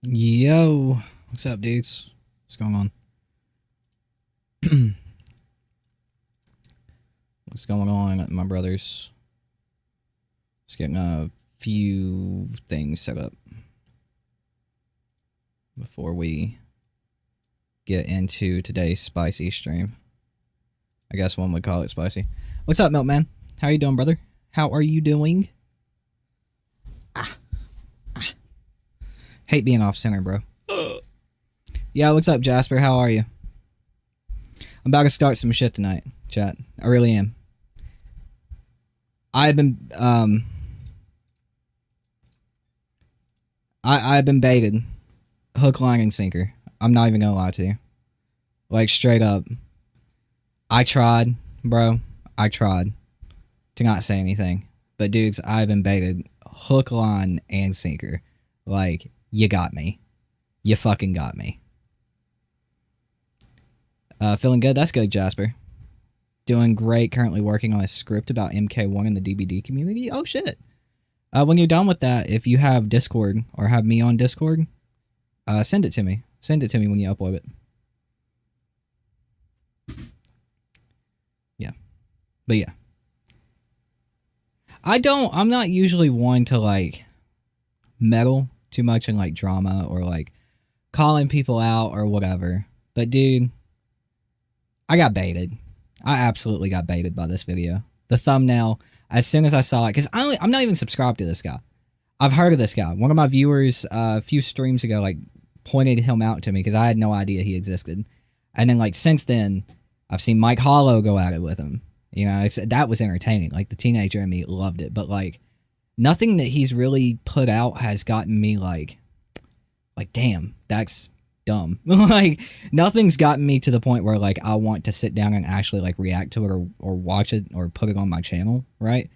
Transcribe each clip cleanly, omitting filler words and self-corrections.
Yo, what's up, dudes? What's going on? What's going on, my brothers? Just getting a few things set up before we get into today's spicy stream. I guess one would call it spicy. What's up, Milkman? How are you doing, brother? How are you doing? Hate being off center, bro. Yeah, what's up, Jasper? How are you? I'm about to start some shit tonight, chat. I really am. I've been I've been baited, hook, line, and sinker. I'm not even gonna lie to you. Like, straight up. I tried, bro. I tried to not say anything. But dudes, I've been baited hook, line, and sinker. Like, you got me. You fucking got me. Feeling good? That's good, Jasper. Doing great. Currently working on a script about MK1 in the DBD community. Oh, shit. When you're done with that, if you have Discord or have me on Discord, send it to me. Send it to me when you upload it. Yeah. But yeah. I'm not usually one to, like, meddle too much in, like, drama or, like, calling people out or whatever. But, dude, I got baited. I absolutely got baited by this video. The thumbnail, as soon as I saw it, because I'm not even subscribed to this guy. I've heard of this guy. One of my viewers a few streams ago, like, pointed him out to me because I had no idea he existed. And then, like, since then, I've seen Mike Hollow go at it with him. You know, that was entertaining. Like, the teenager in me loved it. But, like, nothing that he's really put out has gotten me, like, damn, that's dumb. Like, nothing's gotten me to the point where, like, I want to sit down and actually, like, react to it or watch it or put it on my channel, right?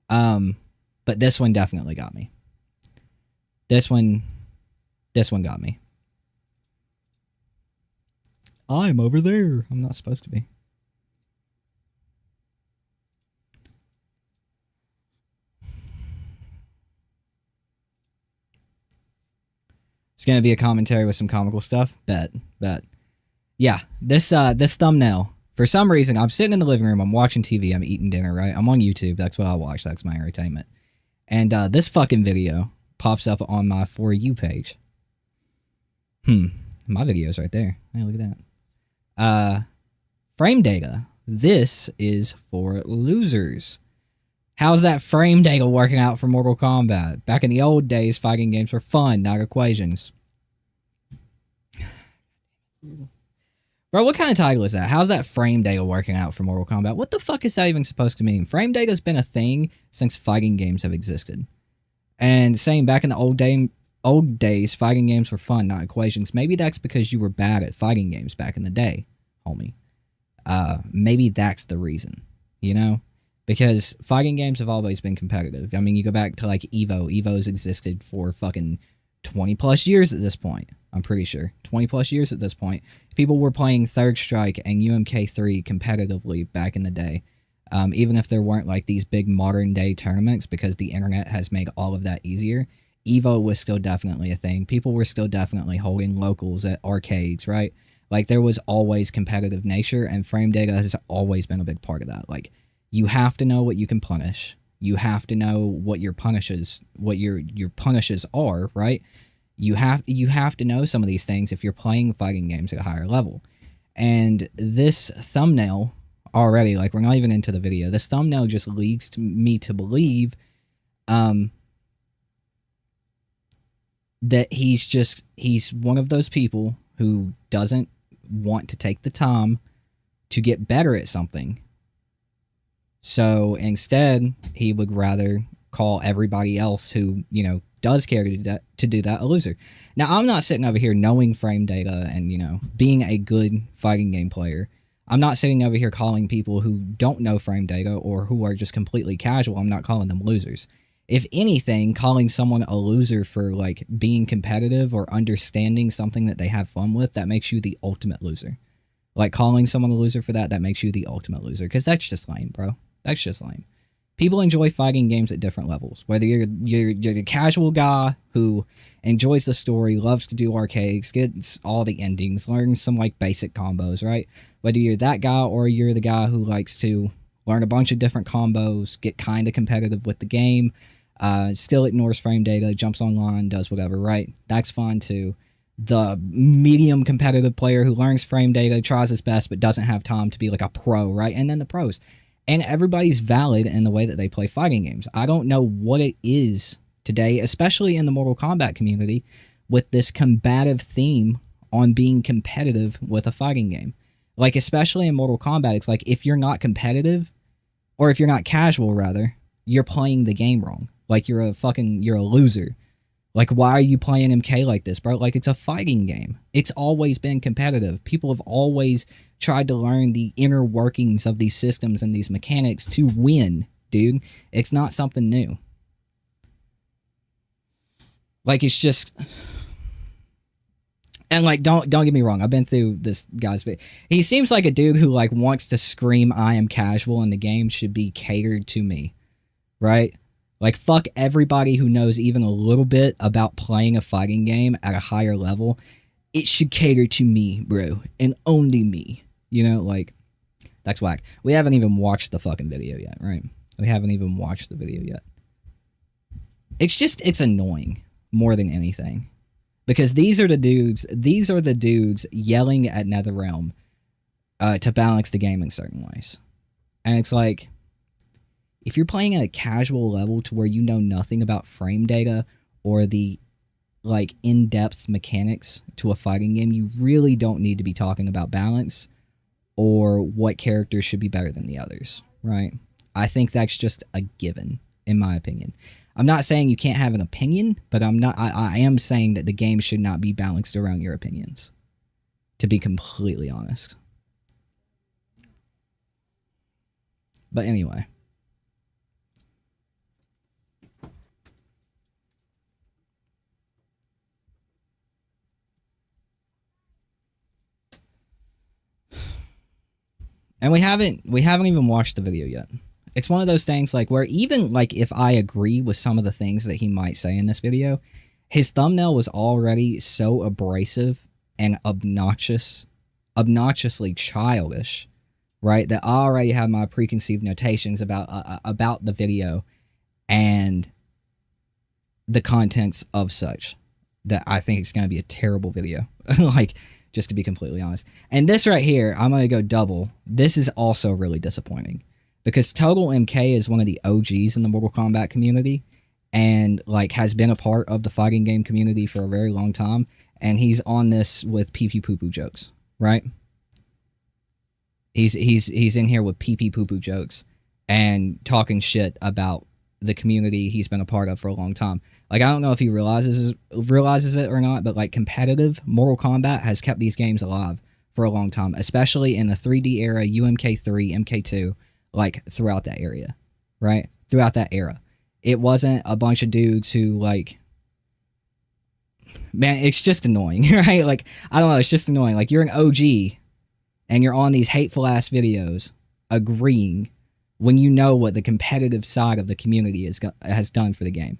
But this one definitely got me. This one got me. I'm over there. I'm not supposed to be. It's gonna be a commentary with some comical stuff. Bet. Yeah, this thumbnail. For some reason, I'm sitting in the living room. I'm watching TV. I'm eating dinner. Right. I'm on YouTube. That's what I watch. That's my entertainment. And this fucking video pops up on my For You page. My video's right there. Hey, look at that. Frame data. This is for losers. How's that frame data working out for Mortal Kombat? Back in the old days, fighting games were fun, not equations. Bro, what kind of title is that? How's that frame data working out for Mortal Kombat? What the fuck is that even supposed to mean? Frame data's been a thing since fighting games have existed. And saying back in the old days, fighting games were fun, not equations. Maybe that's because you were bad at fighting games back in the day, homie. Maybe that's the reason, you know? Because fighting games have always been competitive. I mean, you go back to, like, Evo. Evo's existed for fucking 20 plus years at this point. I'm pretty sure. 20 plus years at this point. People were playing Third Strike and UMK3 competitively back in the day. Even if there weren't, like, these big modern day tournaments, because the internet has made all of that easier. Evo was still definitely a thing. People were still definitely holding locals at arcades, right? Like, there was always competitive nature, and frame data has always been a big part of that. Like, you have to know what you can punish. You have to know what your punishes are, right? You have to know some of these things if you're playing fighting games at a higher level. And this thumbnail already, like, we're not even into the video. This thumbnail just leads me to believe that he's one of those people who doesn't want to take the time to get better at something. So instead, he would rather call everybody else who, you know, does care to do that a loser. Now, I'm not sitting over here knowing frame data and, you know, being a good fighting game player. I'm not sitting over here calling people who don't know frame data or who are just completely casual. I'm not calling them losers. If anything, calling someone a loser for, like, being competitive or understanding something that they have fun with, that makes you the ultimate loser. Like, calling someone a loser for that makes you the ultimate loser. Because that's just lame, bro. That's just lame. People enjoy fighting games at different levels. Whether you're the casual guy who enjoys the story, loves to do arcades, gets all the endings, learns some, like, basic combos, right? Whether you're that guy or you're the guy who likes to learn a bunch of different combos, get kind of competitive with the game, still ignores frame data, jumps online, does whatever, right? That's fine too. The medium competitive player who learns frame data, tries his best, but doesn't have time to be, like, a pro, right? And then the pros. And everybody's valid in the way that they play fighting games. I don't know what it is today, especially in the Mortal Kombat community, with this combative theme on being competitive with a fighting game. Like, especially in Mortal Kombat, it's like, if you're not competitive, or if you're not casual, rather, you're playing the game wrong. Like, you're a loser. Like, why are you playing MK like this, bro? Like, it's a fighting game. It's always been competitive. People have always tried to learn the inner workings of these systems and these mechanics to win, dude. It's not something new. Like, it's just, and like, don't get me wrong. I've been through this guy's video. He seems like a dude who like wants to scream, "I am casual," and the game should be catered to me, right? Like, fuck everybody who knows even a little bit about playing a fighting game at a higher level. It should cater to me, bro, and only me. You know, like, that's whack. We haven't even watched the fucking video yet, right? We haven't even watched the video yet. It's just, it's annoying more than anything. Because these are the dudes yelling at NetherRealm to balance the game in certain ways. And it's like, if you're playing at a casual level to where you know nothing about frame data or the like in-depth mechanics to a fighting game, you really don't need to be talking about balance or what characters should be better than the others, right? I think that's just a given, in my opinion. I'm not saying you can't have an opinion, but I am saying that the game should not be balanced around your opinions, to be completely honest. But anyway. And we haven't even watched the video yet. It's one of those things like where even like if I agree with some of the things that he might say in this video, his thumbnail was already so abrasive and obnoxiously childish, right? That I already have my preconceived notations about the video and the contents of such, that I think it's going to be a terrible video. Like, just to be completely honest. And this right here, I'm going to go double. This is also really disappointing. Because Total MK is one of the OGs in the Mortal Kombat community and like has been a part of the fighting game community for a very long time, and he's on this with pee pee poo poo jokes, right? He's in here with pee pee poo poo jokes and talking shit about the community he's been a part of for a long time. Like, I don't know if he realizes it or not, but like competitive Mortal Kombat has kept these games alive for a long time, especially in the 3D era, UMK3, MK2. Like, throughout that area, right? Throughout that era. It wasn't a bunch of dudes who, like... Man, it's just annoying, right? Like, I don't know, it's just annoying. Like, you're an OG, and you're on these hateful-ass videos, agreeing, when you know what the competitive side of the community has done for the game.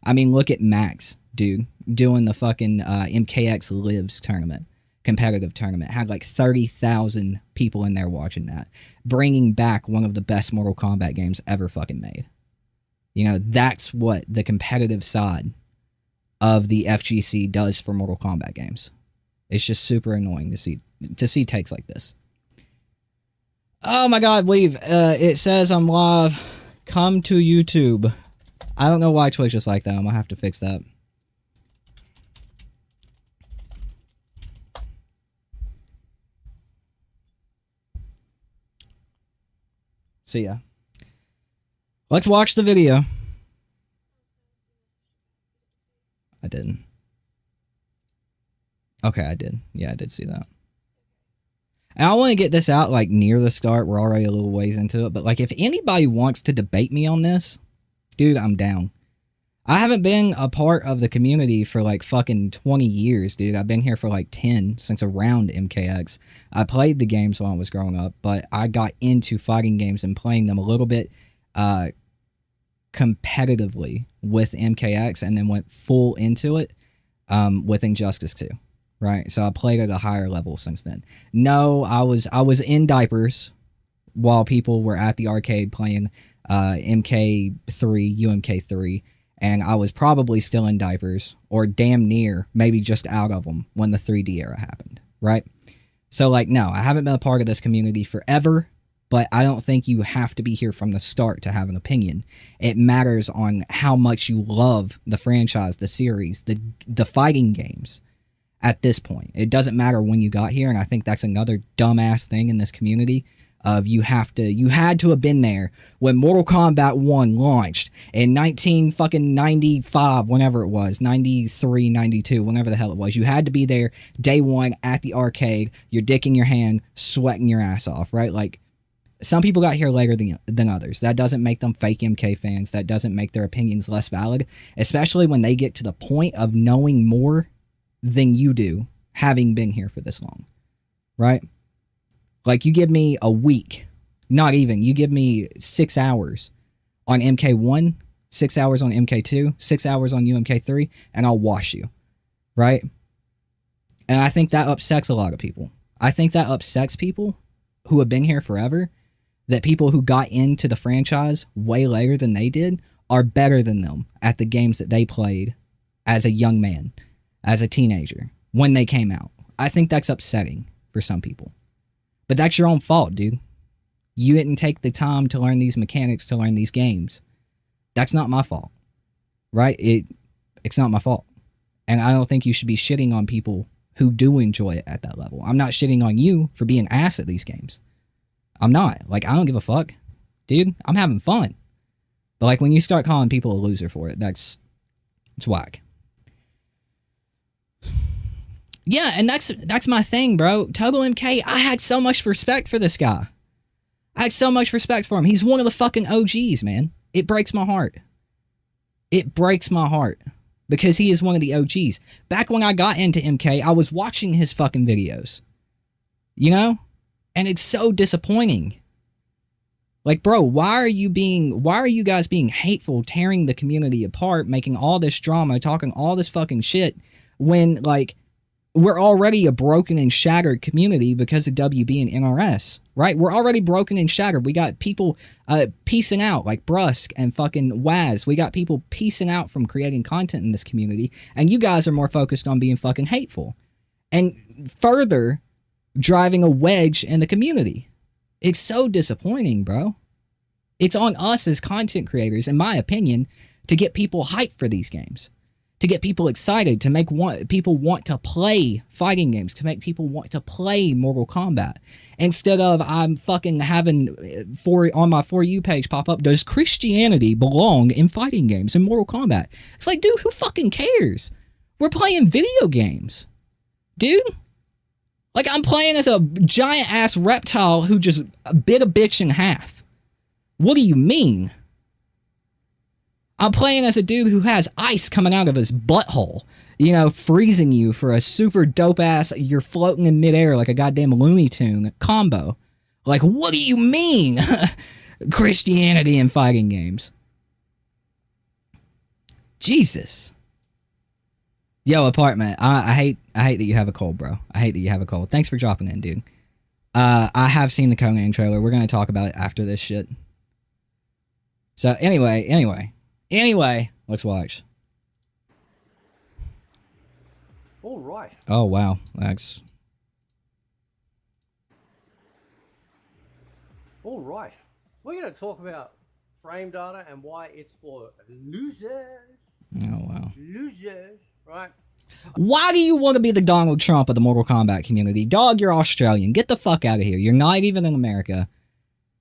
I mean, look at Max, dude, doing the fucking MKX Lives tournament. Competitive tournament. Had like 30,000 people in there watching that. Bringing back one of the best Mortal Kombat games ever fucking made. You know, that's what the competitive side of the FGC does for Mortal Kombat games. It's just super annoying to see takes like this. Oh my god, leave. It says I'm live. Come to YouTube. I don't know why Twitch is like that. I'm gonna have to fix that. See ya. Let's watch the video. I didn't. Okay, I did. Yeah, I did see that. And I want to get this out, like, near the start. We're already a little ways into it. But, like, if anybody wants to debate me on this, dude, I'm down. I haven't been a part of the community for, like, fucking 20 years, dude. I've been here for, like, 10, since around MKX. I played the games when I was growing up, but I got into fighting games and playing them a little bit competitively with MKX, and then went full into it with Injustice 2. Right, so I played at a higher level since then. No, I was in diapers while people were at the arcade playing MK3, UMK3, and I was probably still in diapers, or damn near, maybe just out of them when the 3D era happened, right? So, like, no, I haven't been a part of this community forever, but I don't think you have to be here from the start to have an opinion. It matters on how much you love the franchise, the series, the fighting games. At this point, it doesn't matter when you got here, and I think that's another dumbass thing in this community. Of you had to have been there when Mortal Kombat 1 launched in 1995, whenever it was, 93, 92, whenever the hell it was. You had to be there day one at the arcade, your dick in your hand, sweating your ass off, right? Like, Some people got here later than others. That doesn't make them fake MK fans. That doesn't make their opinions less valid, especially when they get to the point of knowing more than you do, having been here for this long, right? Like, you give me a week, not even, you give me 6 hours on MK1, 6 hours on MK2, 6 hours on UMK3, and I'll wash you, right? And I think that upsets a lot of people. I think that upsets people who have been here forever, that people who got into the franchise way later than they did are better than them at the games that they played as a young man, as a teenager, when they came out. I think that's upsetting for some people. But that's your own fault, dude. You didn't take the time to learn these mechanics, to learn these games. That's not my fault, right? It's not my fault. And I don't think you should be shitting on people who do enjoy it at that level. I'm not shitting on you for being ass at these games. I'm not. Like, I don't give a fuck. Dude, I'm having fun. But, like, when you start calling people a loser for it, it's whack. Yeah, and that's my thing, bro. Total MK, I had so much respect for this guy. I had so much respect for him. He's one of the fucking OGs, man. It breaks my heart. It breaks my heart. Because he is one of the OGs. Back when I got into MK, I was watching his fucking videos. You know? And it's so disappointing. Like, bro, why are you guys being hateful, tearing the community apart, making all this drama, talking all this fucking shit, when, like, we're already a broken and shattered community because of WB and NRS, right? We're already broken and shattered. We got people piecing out, like Brusk and fucking Waz. We got people piecing out from creating content in this community, and you guys are more focused on being fucking hateful. And further driving a wedge in the community. It's so disappointing, bro. It's on us as content creators, in my opinion, to get people hyped for these games. To get people excited, to make people want to play fighting games, to make people want to play Mortal Kombat. Instead of I'm fucking having on my For You page pop up, does Christianity belong in fighting games in Mortal Kombat? It's like, dude, who fucking cares? We're playing video games. Dude. Like, I'm playing as a giant-ass reptile who just bit a bitch in half. What do you mean? I'm playing as a dude who has ice coming out of his butthole. You know, freezing you for a super dope-ass, you're floating in midair like a goddamn Looney Tune combo. Like, what do you mean? Christianity in fighting games. Jesus. Yo, apartment. I hate that you have a cold, bro. I hate that you have a cold. Thanks for dropping in, dude. I have seen the Conan trailer. We're gonna talk about it after this shit. So anyway, let's watch. All right. Oh wow, that's. All right. We're gonna talk about frame data and why it's for losers. Oh wow. Losers. Right. Why do you want to be the Donald Trump of the Mortal Kombat community? Dog, you're Australian. Get the fuck out of here. You're not even in America.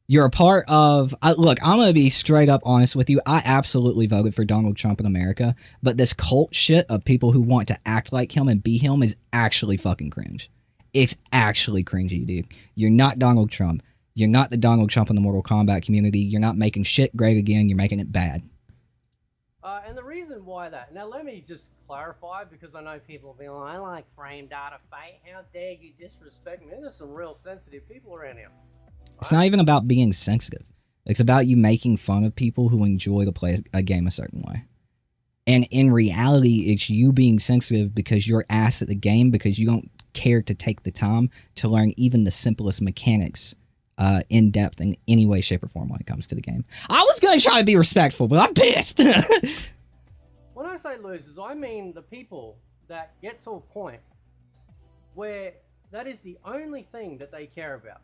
You're a part of... look, I'm going to be straight up honest with you. I absolutely voted for Donald Trump in America, but this cult shit of people who want to act like him and be him is actually fucking cringe. It's actually cringy, dude. You're not Donald Trump. You're not the Donald Trump in the Mortal Kombat community. You're not making shit great again. You're making it bad. And the reason why that... Now, let me just clarify, because I know people will be like, I like frame data, fight. How dare you disrespect me? There's some real sensitive people around here. Right? It's not even about being sensitive. It's about you making fun of people who enjoy to play a game a certain way. And in reality, it's you being sensitive because you're ass at the game, because you don't care to take the time to learn even the simplest mechanics in depth in any way, shape, or form when it comes to the game. I was going to try to be respectful, but I'm pissed. When I say losers, I mean the people that get to a point where that is the only thing that they care about.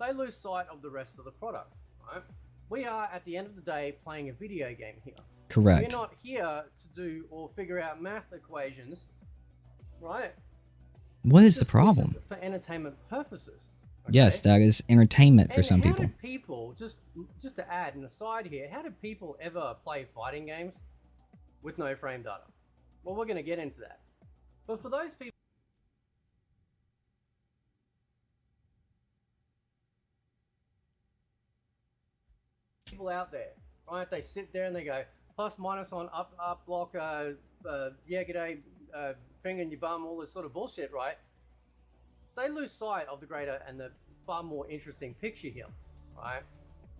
They lose sight of the rest of the product, right? We are, at the end of the day, playing a video game here. Correct. We're not here to do or figure out math equations, right? What is the problem? For entertainment purposes. Okay? Yes, that is entertainment for some how people. Did people, just to add an aside here, how did people ever play fighting games with no frame data? Well, we're going to get into that. But for those people... people out there, right? They sit there and they go plus minus on up block, yeah, g'day, finger in your bum, all this sort of bullshit, right? They lose sight of the greater and the far more interesting picture here, right?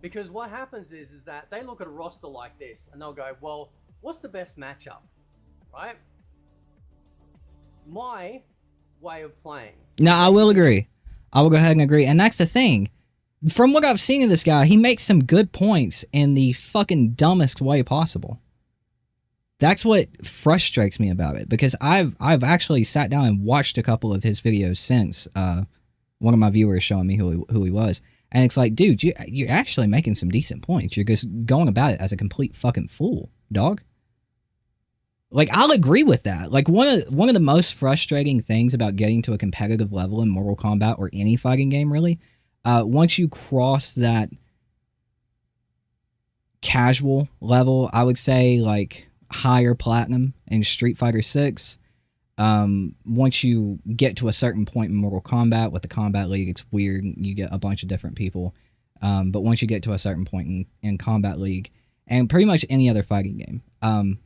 Because what happens is that they look at a roster like this and they'll go, well, what's the best matchup, right? My way of playing. No, I will agree. I will go ahead and agree. And that's the thing. From what I've seen of this guy, he makes some good points in the fucking dumbest way possible. That's what frustrates me about it, because I've actually sat down and watched a couple of his videos since one of my viewers showing me who he was. And it's like, dude, you're actually making some decent points. You're just going about it as a complete fucking fool, dog. Like, I'll agree with that. Like, one of the most frustrating things about getting to a competitive level in Mortal Kombat or any fighting game, really, once you cross that casual level, I would say, like, higher platinum in Street Fighter 6, once you get to a certain point in Mortal Kombat with the Combat League, it's weird. You get a bunch of different people. But once you get to a certain point in Combat League, and pretty much any other fighting game,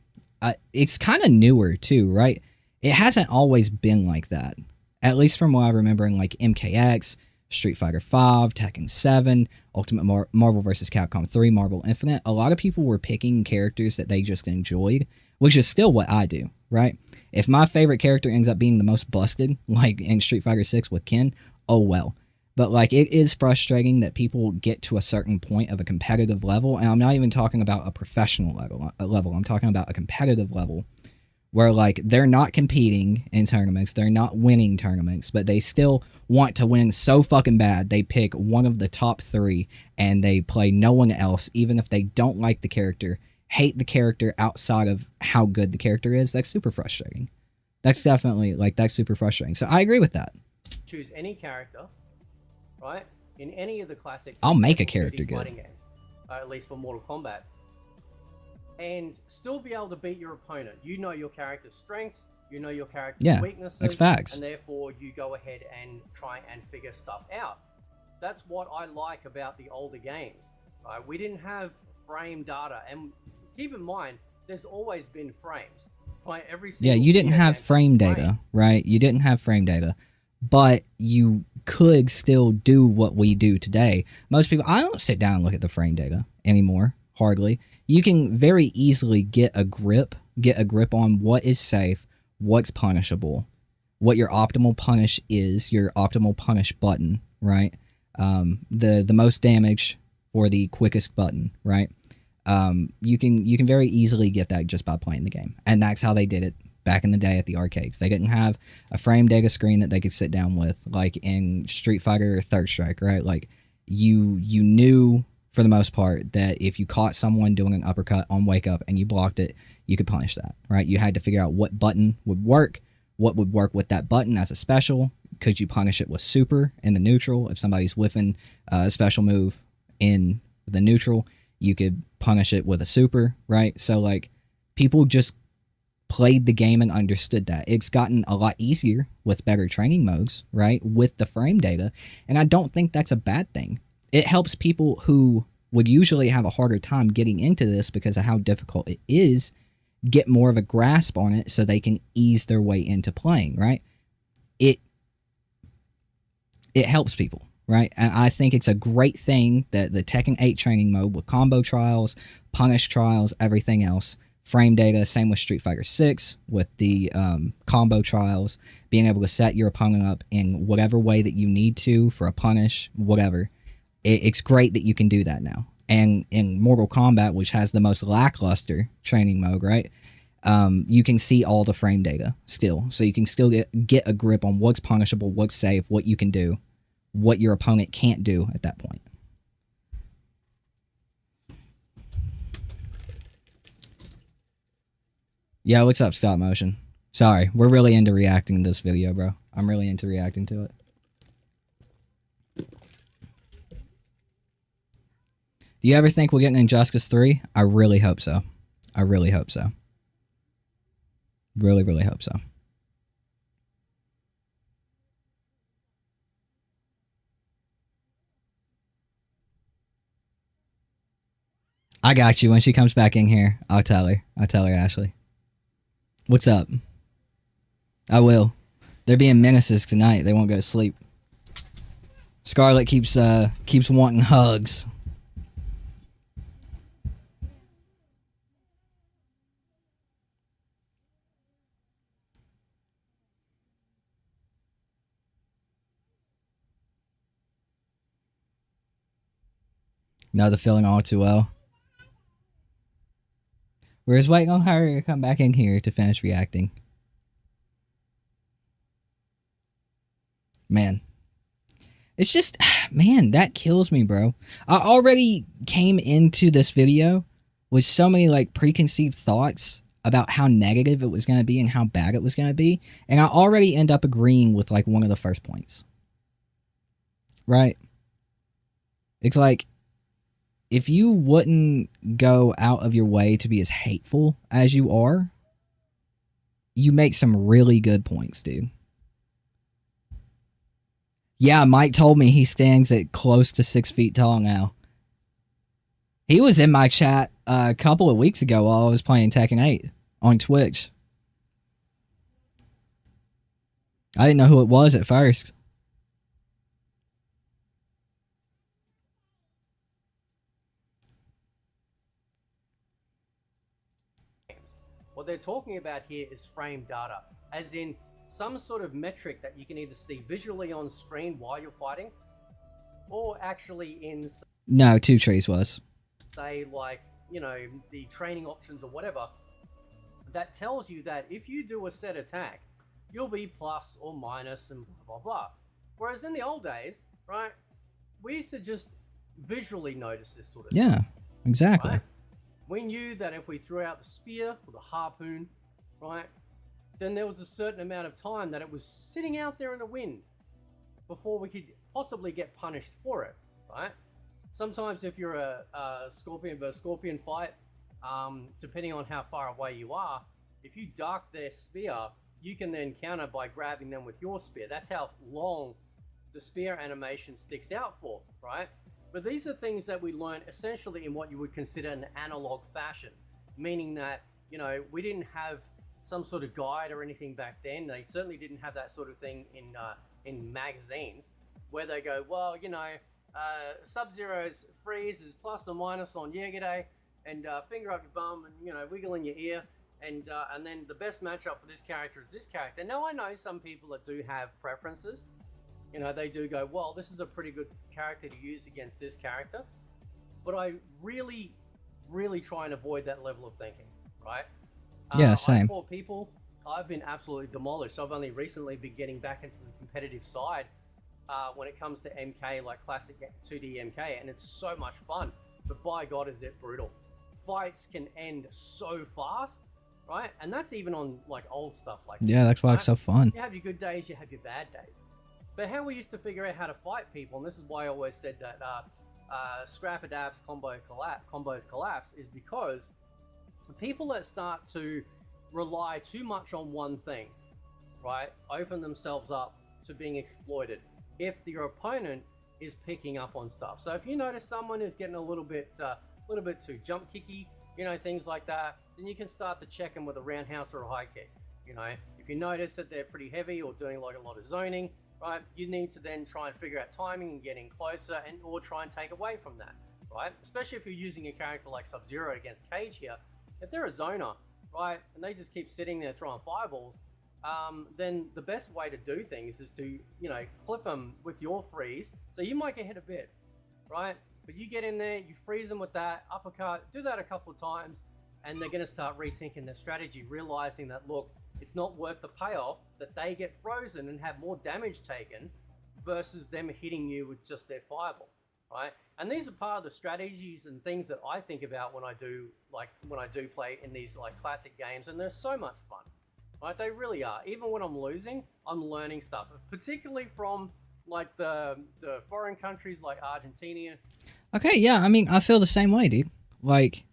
it's kind of newer too, right? It hasn't always been like that. At least from what I remember in like MKX, Street Fighter 5, Tekken 7, Ultimate Marvel vs. Capcom 3, Marvel Infinite. A lot of people were picking characters that they just enjoyed, which is still what I do, right? If my favorite character ends up being the most busted, like in Street Fighter 6 with Ken, oh well. But like, it is frustrating that people get to a certain point of a competitive level, and I'm not even talking about a professional level. I'm talking about a competitive level where like they're not competing in tournaments, they're not winning tournaments, but they still want to win so fucking bad they pick one of the top 3 and they play no one else, even if they don't like the character, hate the character outside of how good the character is. That's super frustrating. That's definitely, like, that's super frustrating. So I agree with that. Choose any character, right? In any of the classic... I'll make a character good. Games, at least for Mortal Kombat. And still be able to beat your opponent. You know your character's strengths, you know your character's weaknesses. That's facts. And therefore you go ahead and try and figure stuff out. That's what I like about the older games. Right? We didn't have frame data. And keep in mind, there's always been frames. Right? Every single you didn't have frame data, right? You didn't have frame data. But you could still do what we do today. Most people, I don't sit down and look at the frame data anymore, hardly. You can very easily get a grip on what is safe, what's punishable, what your optimal punish is, your optimal punish button, right? The most damage for the quickest button, right? You can very easily get that just by playing the game. And that's how they did it back in the day at the arcades. They didn't have a frame data screen that they could sit down with, like in Street Fighter Third Strike, right? Like, you knew for the most part that if you caught someone doing an uppercut on wake up and you blocked it, you could punish that, right? You had to figure out what button would work, what would work with that button as a special. Could you punish it with super in the neutral? If somebody's whiffing a special move in the neutral, you could punish it with a super, right? So like, people just played the game and understood that. It's gotten a lot easier with better training modes, right? With the frame data. And I don't think that's a bad thing. It helps people who would usually have a harder time getting into this because of how difficult it is, get more of a grasp on it so they can ease their way into playing, right? It helps people, right? And I think it's a great thing that the Tekken 8 training mode with combo trials, punish trials, everything else, frame data, same with Street Fighter 6 with the combo trials, being able to set your opponent up in whatever way that you need to for a punish, whatever. It's great that you can do that now. And in Mortal Kombat, which has the most lackluster training mode, right? You can see all the frame data still. So you can still get a grip on what's punishable, what's safe, what you can do, what your opponent can't do at that point. Yeah, what's up, stop motion? Sorry, we're really into reacting to this video, bro. I'm really into reacting to it. Do you ever think we'll get an Injustice 3? I really hope so. I really hope so. Really, really hope so. I got you. When she comes back in here, I'll tell her. I'll tell her, Ashley. What's up? I will. They're being menaces tonight. They won't go to sleep. Scarlet keeps wanting hugs. Know the feeling all too well. We're just waiting on her to come back in here to finish reacting. Man. It's just, man, that kills me, bro. I already came into this video with so many, like, preconceived thoughts about how negative it was going to be and how bad it was going to be. And I already end up agreeing with, like, one of the first points. Right? It's like, if you wouldn't go out of your way to be as hateful as you are, you make some really good points, dude. Yeah, Mike told me he stands at close to 6 feet tall now. He was in my chat a couple of weeks ago while I was playing Tekken 8 on Twitch. I didn't know who it was at first. What they're talking about here is frame data, as in some sort of metric that you can either see visually on screen while you're fighting, or actually in, No, Two Trees was. say, like, you know, the training options or whatever, that tells you that if you do a set attack, you'll be plus or minus and blah, blah, blah. Whereas in the old days, right, we used to just visually notice this sort of thing. Yeah, exactly. Right? We knew that if we threw out the spear or the harpoon, right, then there was a certain amount of time that it was sitting out there in the wind before we could possibly get punished for it, right? Sometimes if you're a scorpion versus scorpion fight, depending on how far away you are, if you duck their spear, you can then counter by grabbing them with your spear. That's how long the spear animation sticks out for, right? But these are things that we learn essentially in what you would consider an analog fashion, meaning that, you know, we didn't have some sort of guide or anything back then. They certainly didn't have that sort of thing in magazines where they go, well, you know, Sub-Zero's freeze is plus or minus on Yeagerday, and finger up your bum and, you know, wiggle in your ear, and then the best matchup for this character is this character. Now I know some people that do have preferences. You know, they do go, well, this is a pretty good character to use against this character. But I really, really try and avoid that level of thinking, right? Yeah, same. For people, I've been absolutely demolished. I've only recently been getting back into the competitive side when it comes to MK, like classic 2D MK, and it's so much fun. But by God, is it brutal. Fights can end so fast, right? And that's even on like old stuff like Yeah, that's why it's so fun. You have your good days, you have your bad days. But how we used to figure out how to fight people, and this is why I always said that scrap adapts, combos collapse, is because people that start to rely too much on one thing, right, open themselves up to being exploited if your opponent is picking up on stuff. So if you notice someone is getting a little bit too jump kicky, you know, things like that, then you can start to check them with a roundhouse or a high kick. You know, if you notice that they're pretty heavy or doing like a lot of zoning, right, you need to then try and figure out timing and getting closer, and or try and take away from that, right? Especially if you're using a character like Sub-Zero against Cage here. If they're a zoner, right, and they just keep sitting there throwing fireballs, then the best way to do things is to, you know, clip them with your freeze. So you might get hit a bit, right? But you get in there, you freeze them with that uppercut, do that a couple of times, and they're going to start rethinking their strategy, realizing that, look, it's not worth the payoff that they get frozen and have more damage taken versus them hitting you with just their fireball, right? And these are part of the strategies and things that I think about when I do play in these like classic games, and they're so much fun, right? They really are. Even when I'm losing, I'm learning stuff, particularly from like the foreign countries like Argentina. Okay, yeah, I mean, I feel the same way, dude. Like,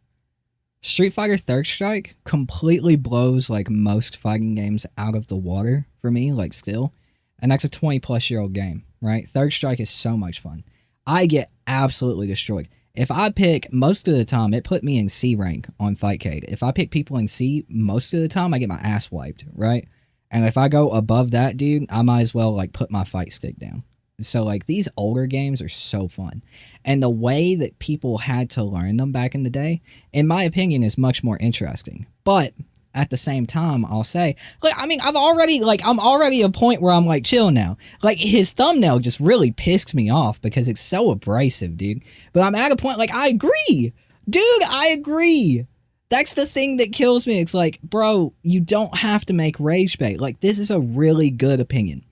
Street Fighter Third Strike completely blows, like, most fighting games out of the water for me, like, still. And that's a 20-plus-year-old game, right? Third Strike is so much fun. I get absolutely destroyed. If I pick, most of the time, it put me in C rank on Fightcade. If I pick people in C, most of the time, I get my ass wiped, right? And if I go above that, dude, I might as well, like, put my fight stick down. So, like, these older games are so fun. And the way that people had to learn them back in the day, in my opinion, is much more interesting. But at the same time, I'll say, like, I mean, I'm already at a point where I'm, like, chill now. Like, his thumbnail just really pissed me off because it's so abrasive, dude. But I'm at a point, like, I agree. Dude, I agree. That's the thing that kills me. It's like, bro, you don't have to make rage bait. Like, this is a really good opinion.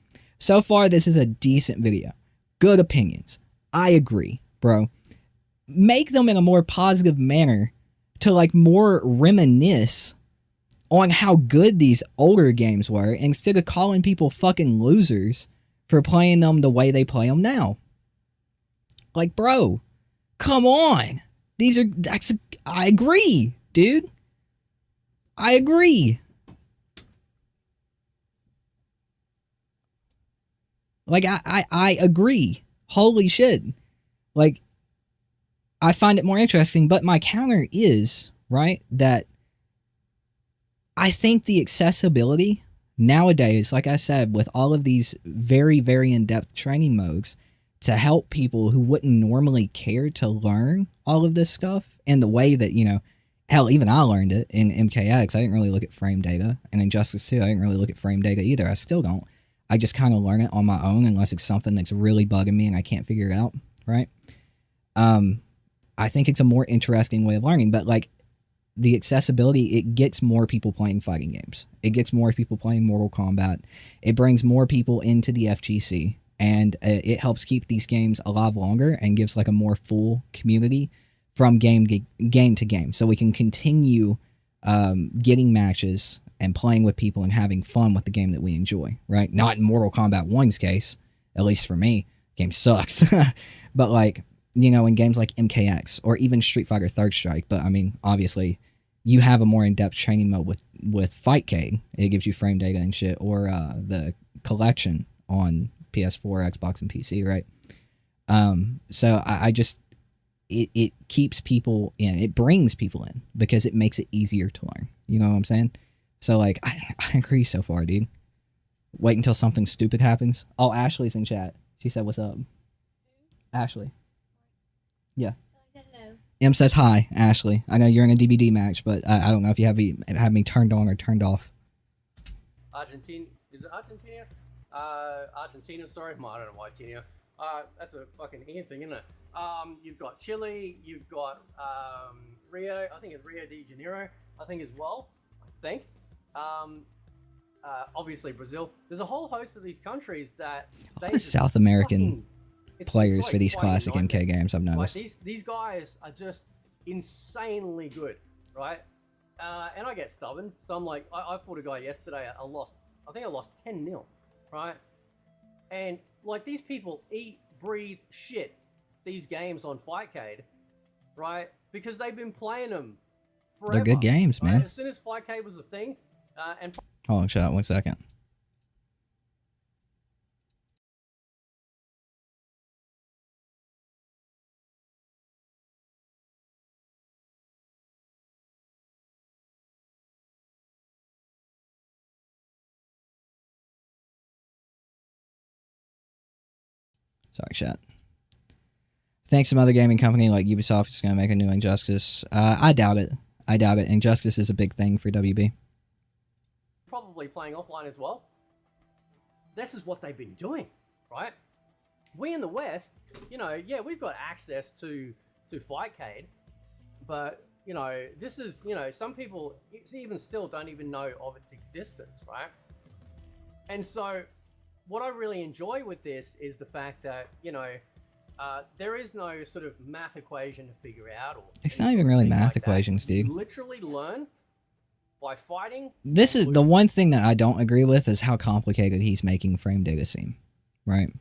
So far, this is a decent video. Good opinions. I agree, bro. Make them in a more positive manner to, like, more reminisce on how good these older games were instead of calling people fucking losers for playing them the way they play them now. Like, bro, come on. I agree, dude. I agree. Like, I agree. Holy shit. Like, I find it more interesting, but my counter is, right, that I think the accessibility nowadays, like I said, with all of these very, very in-depth training modes to help people who wouldn't normally care to learn all of this stuff in the way that, you know, hell, even I learned it in MKX. I didn't really look at frame data. And Injustice 2, I didn't really look at frame data either. I still don't. I just kind of learn it on my own unless it's something that's really bugging me and I can't figure it out, right? I think it's a more interesting way of learning, but like the accessibility, it gets more people playing fighting games. It gets more people playing Mortal Kombat. It brings more people into the FGC, and it helps keep these games alive longer and gives like a more full community from game to game. So we can continue getting matches and playing with people and having fun with the game that we enjoy, right? Not in Mortal Kombat 1's case, at least for me. Game sucks. But like, you know, in games like MKX or even Street Fighter Third Strike, but I mean, obviously, you have a more in-depth training mode with Fightcade. It gives you frame data and shit, or the collection on PS4, Xbox, and PC, right? So I just, it keeps people in. It brings people in because it makes it easier to learn. You know what I'm saying? So, like, I agree so far, dude. Wait until something stupid happens. Oh, Ashley's in chat. She said, what's up? Ashley. Yeah. Hello. M says hi, Ashley. I know you're in a DBD match, but I don't know if you have me turned on or turned off. Argentina. Is it Argentina? Argentina, sorry. I don't know why Argentina. That's a fucking Ian thing, isn't it? You've got Chile, you've got Rio, I think it's Rio de Janeiro, I think as well. I think. Obviously Brazil. There's a whole host of these countries that all the South American players like for these classic MK games, I've noticed. Like these guys are just insanely good, right? And I get stubborn, so I'm like, I fought a guy yesterday. I think I lost 10-0, right? And like these people eat, breathe shit these games on Fightcade, right? Because they've been playing them forever. They're good games, man. Right? As soon as Fightcade was a thing, and hold on, shot 1 second. Sorry, chat. Think some other gaming company like Ubisoft is going to make a new Injustice. I doubt it. I doubt it. Injustice is a big thing for WB. probably playing offline as well. This is what they've been doing, right? We in the West, you know, yeah, we've got access to Fightcade, but you know, this is, you know, some people even still don't even know of its existence, right? And so what I really enjoy with this is the fact that, you know, there is no sort of math equation to figure out. Or it's not even really math equations, dude. You literally learn by fighting. This is the one thing that I don't agree with is how complicated he's making frame data seem, right?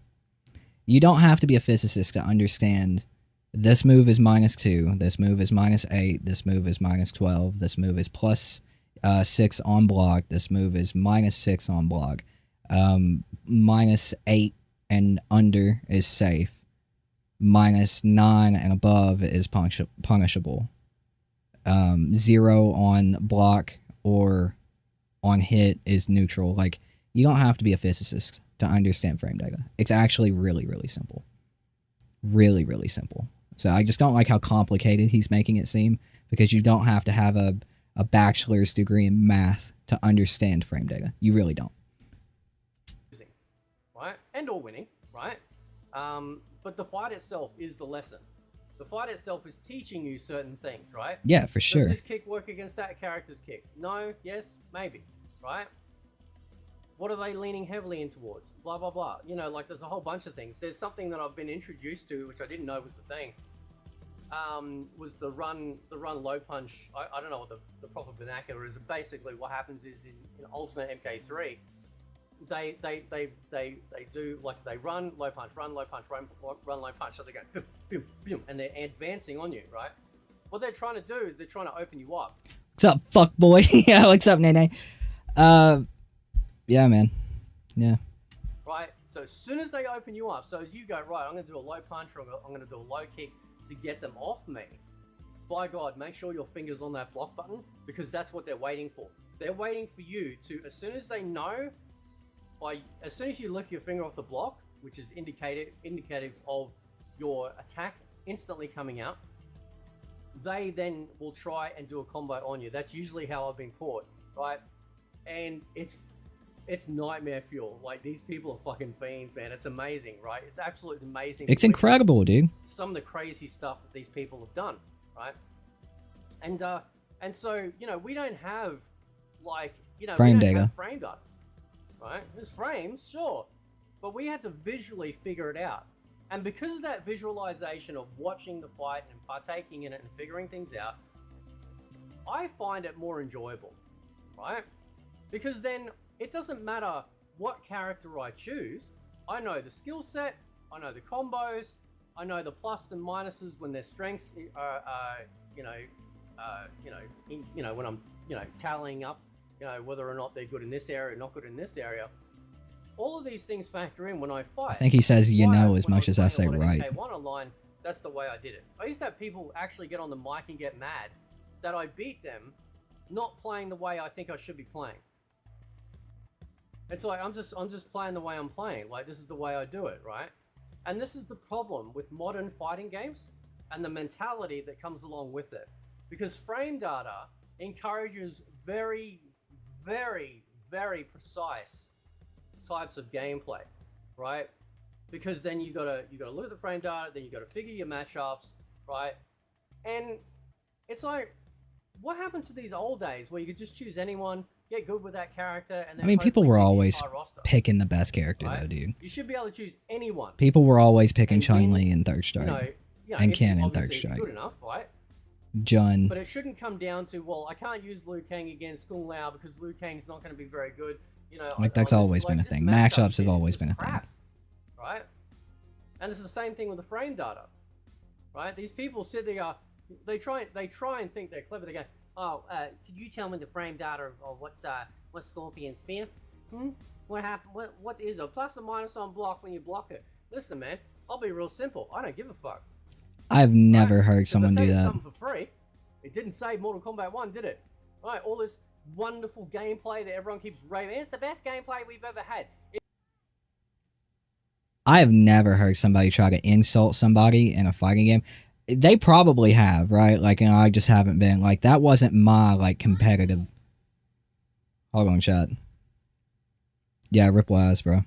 You don't have to be a physicist to understand this move is -2, this move is -8, this move is -12, this move is +6 on block, this move is -6 on block, -8 and under is safe. -9 and above is punishable. 0 on block or on hit is neutral. Like, you don't have to be a physicist to understand frame data. It's actually really, really simple. Really, really simple. So I just don't like how complicated he's making it seem, because you don't have to have a bachelor's degree in math to understand frame data. You really don't. Right? And or winning, right? But the fight itself is the lesson. The fight itself is teaching you certain things, right? Yeah, for sure. Does this kick work against that character's kick? No, yes, maybe, right? What are they leaning heavily in towards? Blah, blah, blah. You know, like, there's a whole bunch of things. There's something that I've been introduced to, which I didn't know was the thing, was the run low punch. I don't know what the proper vernacular is. Basically, what happens is in Ultimate MK3, they do, like, they run low punch, run low punch, run low punch. So they go boom, boom, boom, and they're advancing on you, right? What they're trying to do is they're trying to open you up. What's up, fuck boy? Yeah, what's up, Nene? Yeah, man. Yeah. Right. So as soon as they open you up, so as you go, right, I'm going to do a low punch or I'm going to do a low kick to get them off me. By God, make sure your finger's on that block button, because that's what they're waiting for. They're waiting for you to, as soon as they know, as soon as you lift your finger off the block, which is indicative of your attack instantly coming out, they then will try and do a combo on you. That's usually how I've been caught, right? And it's nightmare fuel. Like, these people are fucking fiends, man. It's amazing, right? It's absolutely amazing. It's incredible, dude. Some of the crazy stuff that these people have done, right? And so, you know, we don't have, like, you know, frame data. Frame data, right? There's frames, sure, but we had to visually figure it out. And because of that visualization of watching the fight and partaking in it and figuring things out, I find it more enjoyable, right? Because then it doesn't matter what character I choose. I know the skill set, I know the combos, I know the plus and minuses when their strengths are, when I'm, tallying up, whether or not they're good in this area, not good in this area. All of these things factor in when I fight. I think he says as much as I say right. K1 online, that's the way I did it. I used to have people actually get on the mic and get mad that I beat them not playing the way I think I should be playing. It's like, I'm just playing the way I'm playing. Like, this is the way I do it, right? And this is the problem with modern fighting games and the mentality that comes along with it. Because frame data encourages very, very, very precise types of gameplay, right? Because then you gotta look at the frame data, then you gotta figure your matchups, right? And it's like, what happened to these old days where you could just choose anyone, get good with that character, and then I mean, people were always picking the best character, right? Though, dude. You should be able to choose anyone. People were always picking Chun-Li in Third Strike, and Ken in Third Strike. Good enough, right? Jun. But it shouldn't come down to, well, I can't use Liu Kang against Kung Lao because Liu Kang's not going to be very good. Like, that's always been a thing. Matchups have always been a thing, right? And it's the same thing with the frame data, right? These people sit there, they try and think they're clever. They go, oh, could you tell me the frame data of what's Scorpion Spear? What happened? What is a plus or minus on block when you block it? Listen, man, I'll be real simple. I don't give a fuck. I've never heard someone do that. Something for free. It didn't say Mortal Kombat 1, did it? Right, all this wonderful gameplay that everyone keeps raving. It's the best gameplay we've ever had. I have never heard somebody try to insult somebody in a fighting game. They probably have, right? Like, I just haven't been. Like, that wasn't my, like, competitive. Hold on, chat. Yeah, Ripple Eyes, bro.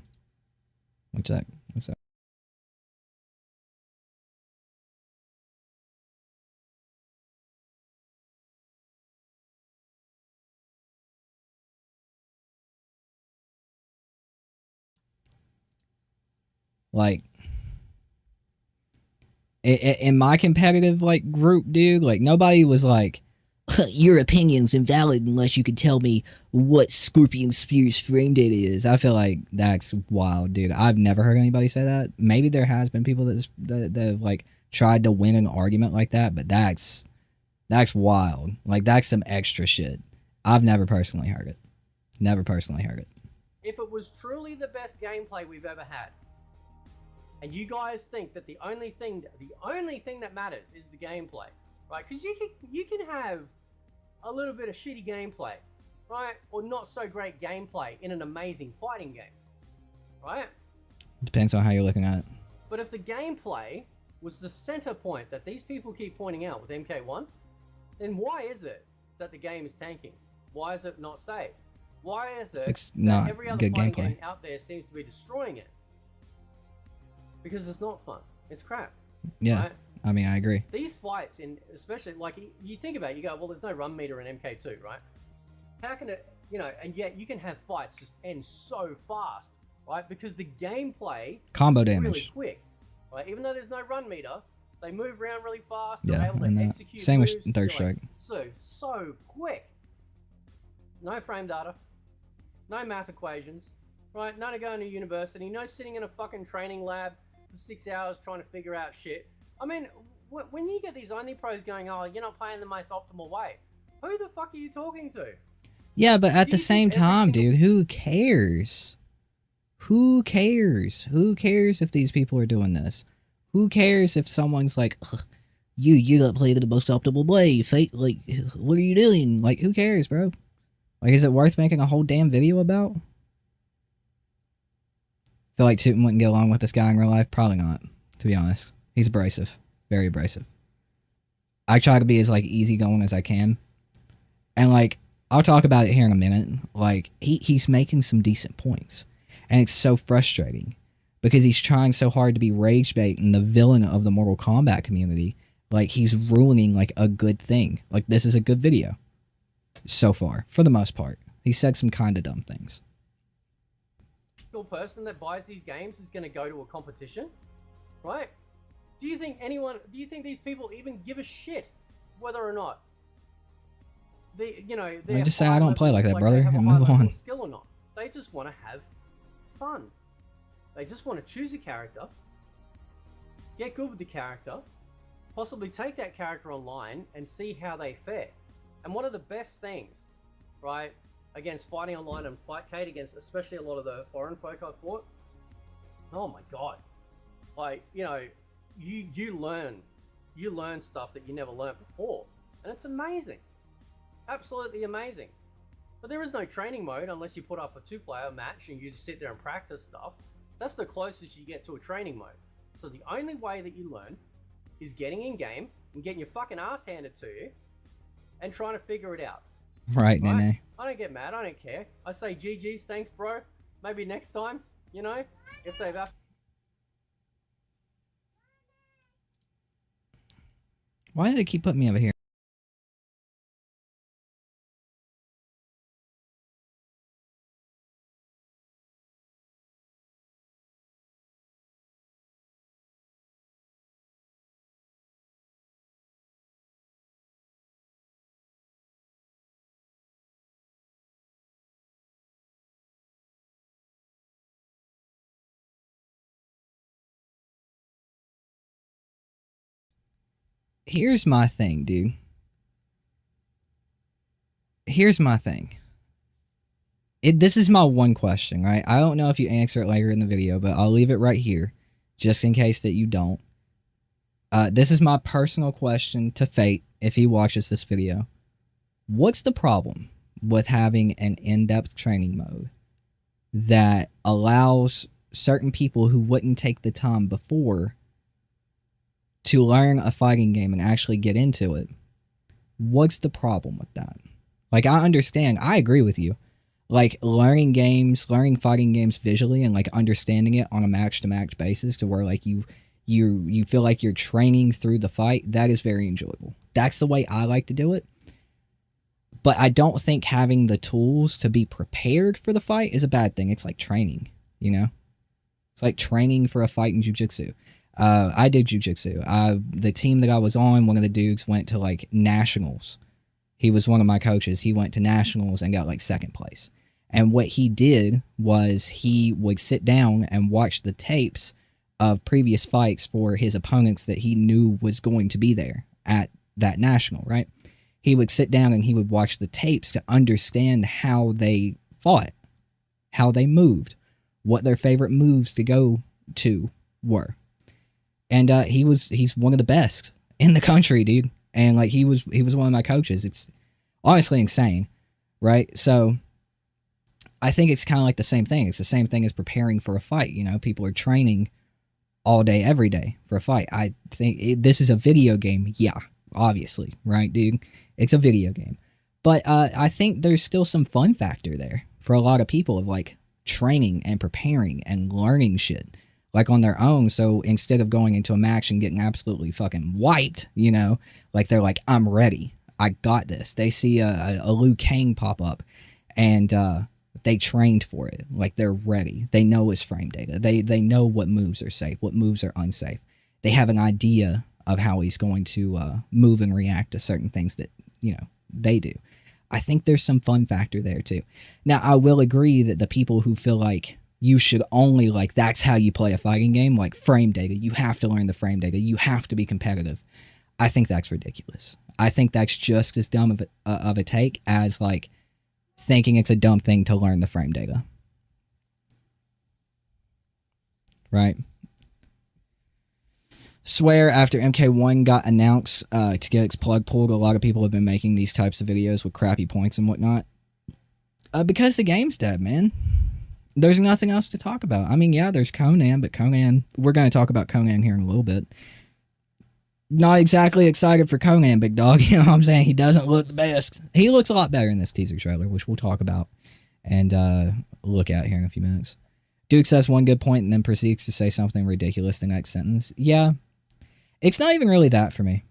What's that? Like, in my competitive, like, group, dude, like, nobody was like, your opinion's invalid unless you can tell me what Scorpion Spear's frame data is. I feel like that's wild, dude. I've never heard anybody say that. Maybe there has been people that have, like, tried to win an argument like that, but that's wild. Like, that's some extra shit. I've never personally heard it. Never personally heard it. If it was truly the best gameplay we've ever had, and you guys think that the only thing that matters is the gameplay, right? Because you can have a little bit of shitty gameplay, right, or not so great gameplay in an amazing fighting game, right? Depends on how you're looking at it. But if the gameplay was the center point that these people keep pointing out with MK1, then why is it that the game is tanking? Why is it not saved? Why is it It's that not every other good fighting gameplay. game out there seems to be destroying it? Because it's not fun. It's crap. Yeah, right? I mean, I agree. These fights, especially like you think about it, you go, well, there's no run meter in MK2, right? How can it, and yet you can have fights just end so fast, right? Because the gameplay Combo is damage. really quick, right? Even though there's no run meter, they move around really fast. Yeah, They're able to and execute same moves, with Third you're like, Strike. so quick. No frame data, no math equations, right? None of going to university, no sitting in a fucking training lab for 6 hours trying to figure out shit. I mean, when you get these only pros going, oh, you're not playing the most optimal way, who the fuck are you talking to? Yeah, but at Do the you same think every time, single- dude, who cares? Who cares? Who cares if these people are doing this? Who cares if someone's like, "Ugh, you got played the most optimal way, fake, like, what are you doing? Like, who cares, bro? Like, is it worth making a whole damn video about? Feel like Tootin wouldn't get along with this guy in real life? Probably not, to be honest. He's abrasive. Very abrasive. I try to be as, like, easygoing as I can. And, like, I'll talk about it here in a minute. Like, he's making some decent points. And it's so frustrating. Because he's trying so hard to be rage bait and the villain of the Mortal Kombat community. Like, he's ruining, like, a good thing. Like, this is a good video. So far. For the most part. He said some kind of dumb things. Person that buys these games is going to go to a competition, right? Do you think these people even give a shit whether or not they just say I don't play like that, brother, and move on. Skill or not? They just want to have fun. They just want to choose a character, get good with the character, possibly take that character online and see how they fare. And one of the best things, right, against fighting online and Fightcade, against especially a lot of the foreign folk I fought, oh my god, like, you learn stuff that you never learned before, and it's amazing, absolutely amazing. But there is no training mode unless you put up a 2-player match and you just sit there and practice stuff. That's the closest you get to a training mode. So the only way that you learn is getting in game and getting your fucking ass handed to you and trying to figure it out. Right, Nene. I don't get mad. I don't care. I say GG's, thanks, bro. Maybe next time, if they've... Why do they keep putting me over here? Here's my thing, dude. Here's my thing. This is my one question, right? I don't know if you answer it later in the video, but I'll leave it right here, just in case that you don't. This is my personal question to Fate, if he watches this video. What's the problem with having an in-depth training mode that allows certain people who wouldn't take the time before to learn a fighting game and actually get into it? What's the problem with that? Like, I understand, I agree with you. Like, learning fighting games visually and, like, understanding it on a match-to-match basis to where, like, you feel like you're training through the fight, that is very enjoyable. That's the way I like to do it. But I don't think having the tools to be prepared for the fight is a bad thing. It's like training, It's like training for a fight in jiu-jitsu. I did jiu-jitsu. The team that I was on, one of the dudes went to, like, nationals. He was one of my coaches. He went to nationals and got, like, second place. And what he did was he would sit down and watch the tapes of previous fights for his opponents that he knew was going to be there at that national, right? He would sit down and he would watch the tapes to understand how they fought, how they moved, what their favorite moves to go to were. And he's one of the best in the country, dude. And like he was one of my coaches. It's honestly insane, right? So I think it's kind of like the same thing. It's the same thing as preparing for a fight. You know, people are training all day, every day for a fight. I think this is a video game. Yeah, obviously, right, dude? It's a video game. But I think there's still some fun factor there for a lot of people of like training and preparing and learning shit like on their own. So instead of going into a match and getting absolutely fucking wiped, you know, like they're like, I'm ready. I got this. They see a Liu Kang pop up and they trained for it. Like they're ready. They know his frame data. They know what moves are safe, what moves are unsafe. They have an idea of how he's going to move and react to certain things that, you know, they do. I think there's some fun factor there too. Now, I will agree that the people who feel like you should only, like, that's how you play a fighting game, like frame data, you have to learn the frame data, you have to be competitive. I think that's ridiculous. I think that's just as dumb of a take as, like, thinking it's a dumb thing to learn the frame data. Right? Swear after MK1 got announced to get its plug pulled, a lot of people have been making these types of videos with crappy points and whatnot. Because the game's dead, man. There's nothing else to talk about. I mean, yeah, there's Conan, but Conan, we're going to talk about Conan here in a little bit. Not exactly excited for Conan, big dog. You know what I'm saying? He doesn't look the best. He looks a lot better in this teaser trailer, which we'll talk about and look at here in a few minutes. Duke says one good point and then proceeds to say something ridiculous the next sentence. Yeah, it's not even really that for me.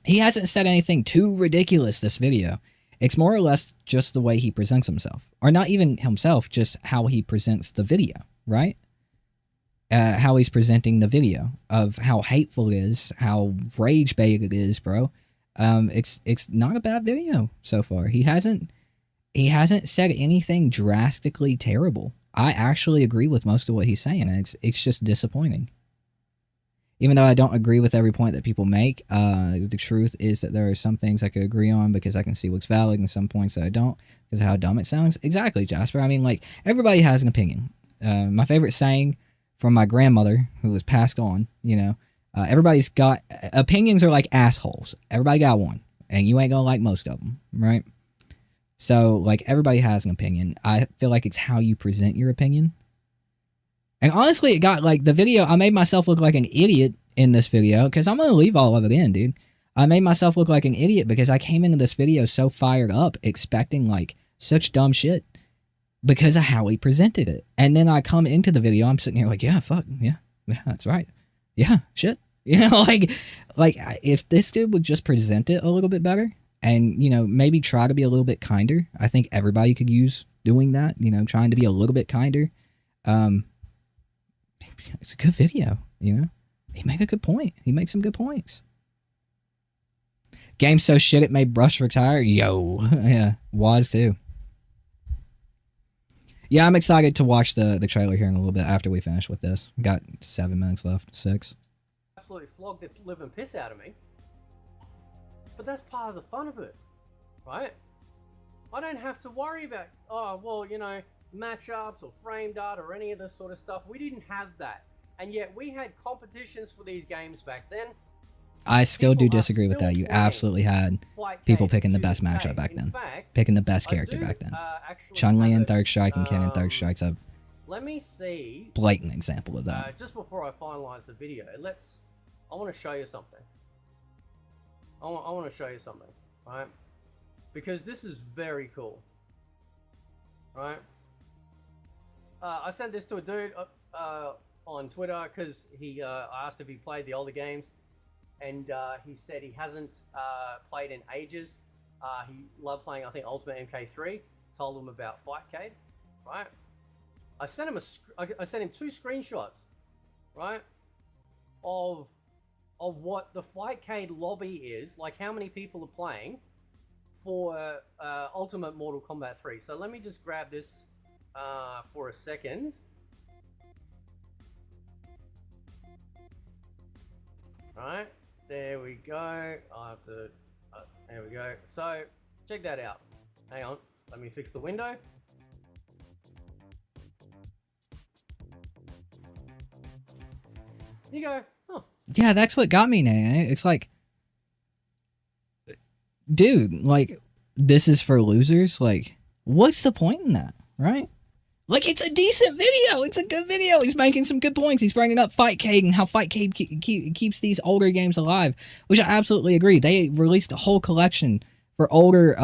He hasn't said anything too ridiculous this video. It's more or less just the way he presents himself. Or not even himself, just how he presents the video, right? How he's presenting the video of how hateful it is, how rage-baited it is, bro. It's not a bad video so far. He hasn't said anything drastically terrible. I actually agree with most of what he's saying, and it's just disappointing. Even though I don't agree with every point that people make, the truth is that there are some things I could agree on because I can see what's valid and some points that I don't because of how dumb it sounds. Exactly, Jasper. I mean, like, everybody has an opinion. My favorite saying from my grandmother, who was passed on, you know, everybody's got... Opinions are like assholes. Everybody got one, and you ain't gonna like most of them, right? So, like, everybody has an opinion. I feel like it's how you present your opinion. And honestly, it got, like, the video, I made myself look like an idiot in this video, because I'm going to leave all of it in, dude. I made myself look like an idiot because I came into this video so fired up, expecting, like, such dumb shit because of how he presented it. And then I come into the video, I'm sitting here like, yeah, fuck, yeah, that's right. Yeah, shit. You know, like, if this dude would just present it a little bit better and, you know, maybe try to be a little bit kinder, I think everybody could use doing that, you know, trying to be a little bit kinder. It's a good video, you know? He made a good point. He makes some good points. Game's so shit it made Brush retire? Yo. Yeah, was too. Yeah, I'm excited to watch the trailer here in a little bit after we finish with this. We got 7 minutes left. 6. Absolutely flogged the living piss out of me. But that's part of the fun of it, right? I don't have to worry about, oh, well, you know, matchups or frame data or any of this sort of stuff. We didn't have that, and yet we had competitions for these games back then. I still do disagree with that. You absolutely had people picking the best matchup back then, picking the best character back then. Chun-Li in Third Strike and Ken in Third Strike's a let me see blatant example of that. Just before I finalize the video, I want to show you something. I want to show you something, right? Because this is very cool, right? I sent this to a dude on Twitter because he asked if he played the older games, and he said he hasn't played in ages. He loved playing, I think, Ultimate MK3. Told him about Fightcade, right? I sent him I sent him 2 screenshots, right, of what the Fightcade lobby is, like how many people are playing for Ultimate Mortal Kombat 3. So let me just grab this for a second. Alright, there we go. I have to, there we go. So, check that out. Hang on, let me fix the window. You go, oh. Yeah, that's what got me, Nene. It's like, dude, like, this is for losers. Like, what's the point in that, right? Like, it's a decent video. It's a good video. He's making some good points. He's bringing up Fightcade and how Fightcade keeps these older games alive, which I absolutely agree. They released a whole collection for older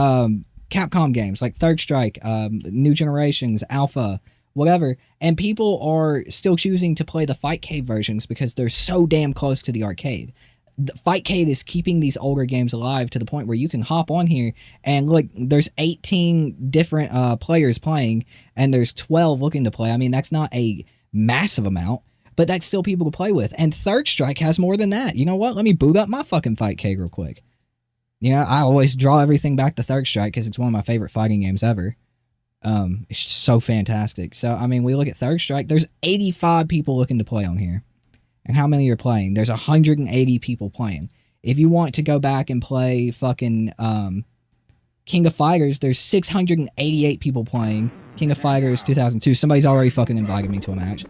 Capcom games like Third Strike, New Generations, Alpha, whatever. And people are still choosing to play the Fightcade versions because they're so damn close to the arcade. The Fightcade is keeping these older games alive to the point where you can hop on here and look, there's 18 different players playing and there's 12 looking to play. I mean, that's not a massive amount, but that's still people to play with. And Third Strike has more than that. You know what? Let me boot up my fucking Fightcade real quick. Yeah, I always draw everything back to Third Strike because it's one of my favorite fighting games ever. It's just so fantastic. So, I mean, we look at Third Strike. There's 85 people looking to play on here. And how many are playing? There's 180 people playing. If you want to go back and play fucking King of Fighters, there's 688 people playing. King of Fighters 2002. Somebody's already fucking invited me to a match.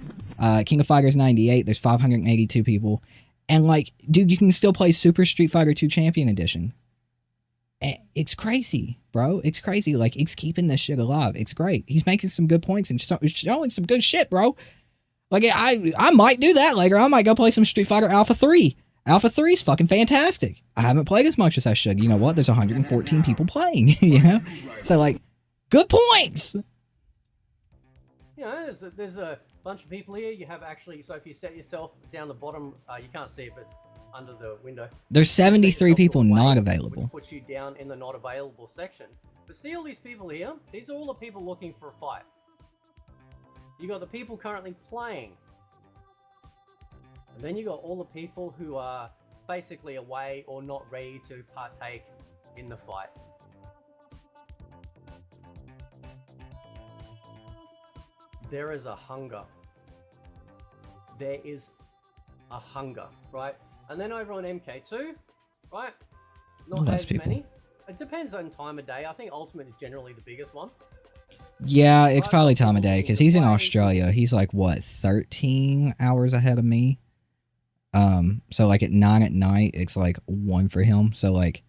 King of Fighters 98, there's 582 people. And, like, dude, you can still play Super Street Fighter 2 Champion Edition. It's crazy, bro. It's crazy. Like, it's keeping this shit alive. It's great. He's making some good points and showing some good shit, bro. Like, I might do that later. I might go play some Street Fighter Alpha 3. Alpha 3 is fucking fantastic. I haven't played as much as I should. You know what? There's 114 people playing, you know? So, like, good points! You know, there's a bunch of people here. You have actually, so if you set yourself down the bottom, you can't see if it's under the window. There's 73 people not available. Which puts you down in the not available section. But see all these people here? These are all the people looking for a fight. You got the people currently playing. And then you got all the people who are basically away or not ready to partake in the fight. There is a hunger. There is a hunger, right? And then over on MK2, right? Not less as people. many. It depends on time of day. I think Ultimate is generally the biggest one. Yeah, it's probably time of day because he's in Australia. He's like, what, 13 hours ahead of me? So like at 9 at night, it's like 1 for him. So like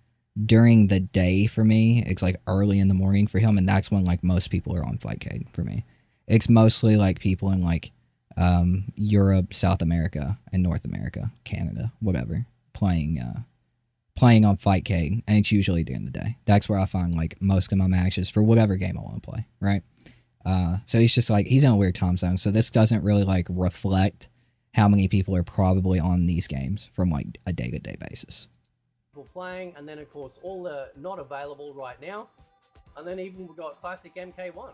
during the day for me, it's like early in the morning for him. And that's when like most people are on Fightcade for me. It's mostly like people in like Europe, South America, and North America, Canada, whatever, playing on Fightcade, and it's usually during the day. That's where I find like most of my matches for whatever game I want to play, right? So he's just like, he's in a weird time zone, so this doesn't really like reflect how many people are probably on these games from like a day-to-day basis. People playing, and then of course all the not available right now, and then even we've got Classic MK1.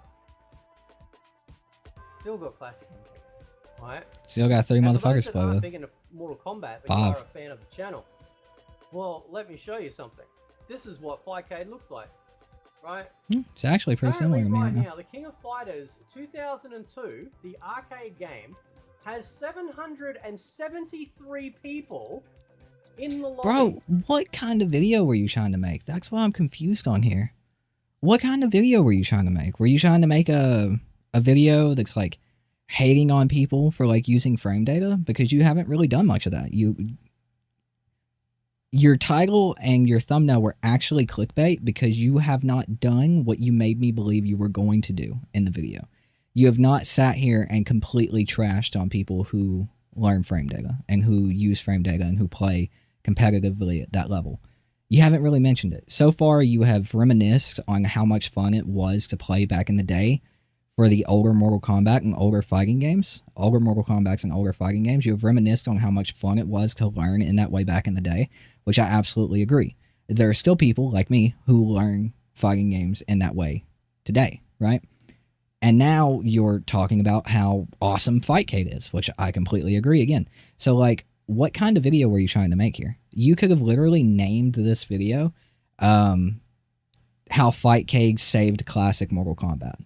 Still got Classic MK1, right? Still got 3 motherfuckers to play with. Big into Mortal Kombat, but 5. you are a fan of the channel. Well, let me show you something. This is what Fightcade looks like, right? It's actually pretty similar to me right right now. now. The King of Fighters 2002, the arcade game, has 773 people in the lobby. Bro, what kind of video were you trying to make? That's what I'm confused on here. What kind of video were you trying to make? Were you trying to make a video that's like hating on people for like using frame data? Because you haven't really done much of that. Your title and your thumbnail were actually clickbait because you have not done what you made me believe you were going to do in the video. You have not sat here and completely trashed on people who learn frame data and who use frame data and who play competitively at that level. You haven't really mentioned it. So far, you have reminisced on how much fun it was to play back in the day for the older Mortal Kombat and older fighting games. Older Mortal Kombats and older fighting games. You have reminisced on how much fun it was to learn in that way back in the day, which I absolutely agree. There are still people like me who learn fighting games in that way today, right? And now you're talking about how awesome Fightcade is, which I completely agree again. So, like, what kind of video were you trying to make here? You could have literally named this video how Fightcade saved classic Mortal Kombat.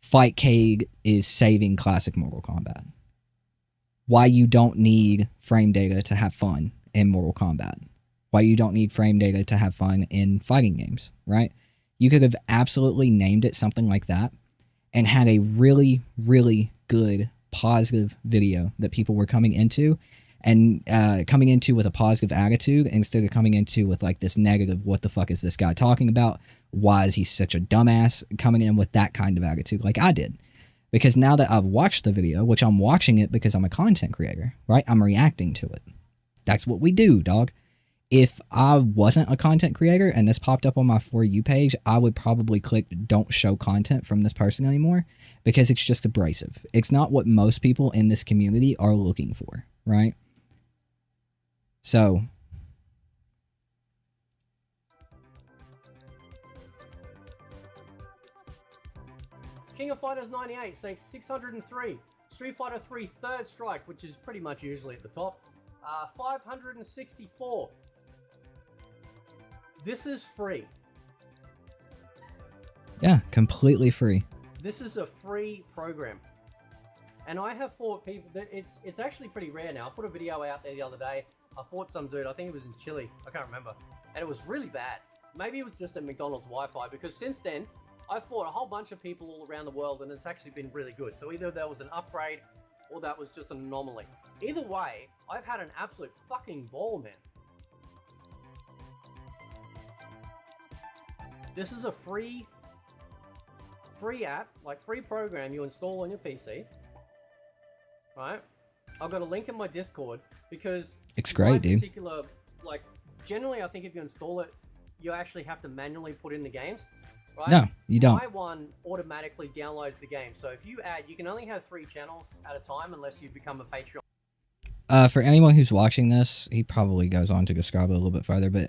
Fightcade is saving classic Mortal Kombat. Why you don't need frame data to have fun in Mortal Kombat. Why you don't need frame data to have fun in fighting games, right? You could have absolutely named it something like that and had a really, really good positive video that people were coming into, and coming into with a positive attitude instead of coming into with like this negative, what the fuck is this guy talking about? Why is he such a dumbass? Coming in with that kind of attitude like I did. Because now that I've watched the video, which I'm watching it because I'm a content creator, right? I'm reacting to it. That's what we do, dog. If I wasn't a content creator and this popped up on my For You page, I would probably click don't show content from this person anymore because it's just abrasive. It's not what most people in this community are looking for, right? So, King of Fighters 98 saying 603. Street Fighter 3 Third Strike, which is pretty much usually at the top, 564. This is free. Yeah, completely free. This is a free program. And I have fought people that it's actually pretty rare now. I put a video out there the other day. I fought some dude, I think it was in Chile, I can't remember. And it was really bad. Maybe it was just a McDonald's Wi-Fi, because since then, I've fought a whole bunch of people all around the world and it's actually been really good. So either that was an upgrade or that was just an anomaly. Either way, I've had an absolute fucking ball, man. This is a free app, like free program you install on your PC. Right? I've got a link in my Discord because it's great, dude. Particular, like, generally I think if you install it, you actually have to manually put in the games. Right? No, you don't. My one automatically downloads the game. So if you add, you can only have 3 channels at a time unless you become a Patreon. For anyone who's watching this, he probably goes on to describe it a little bit further, but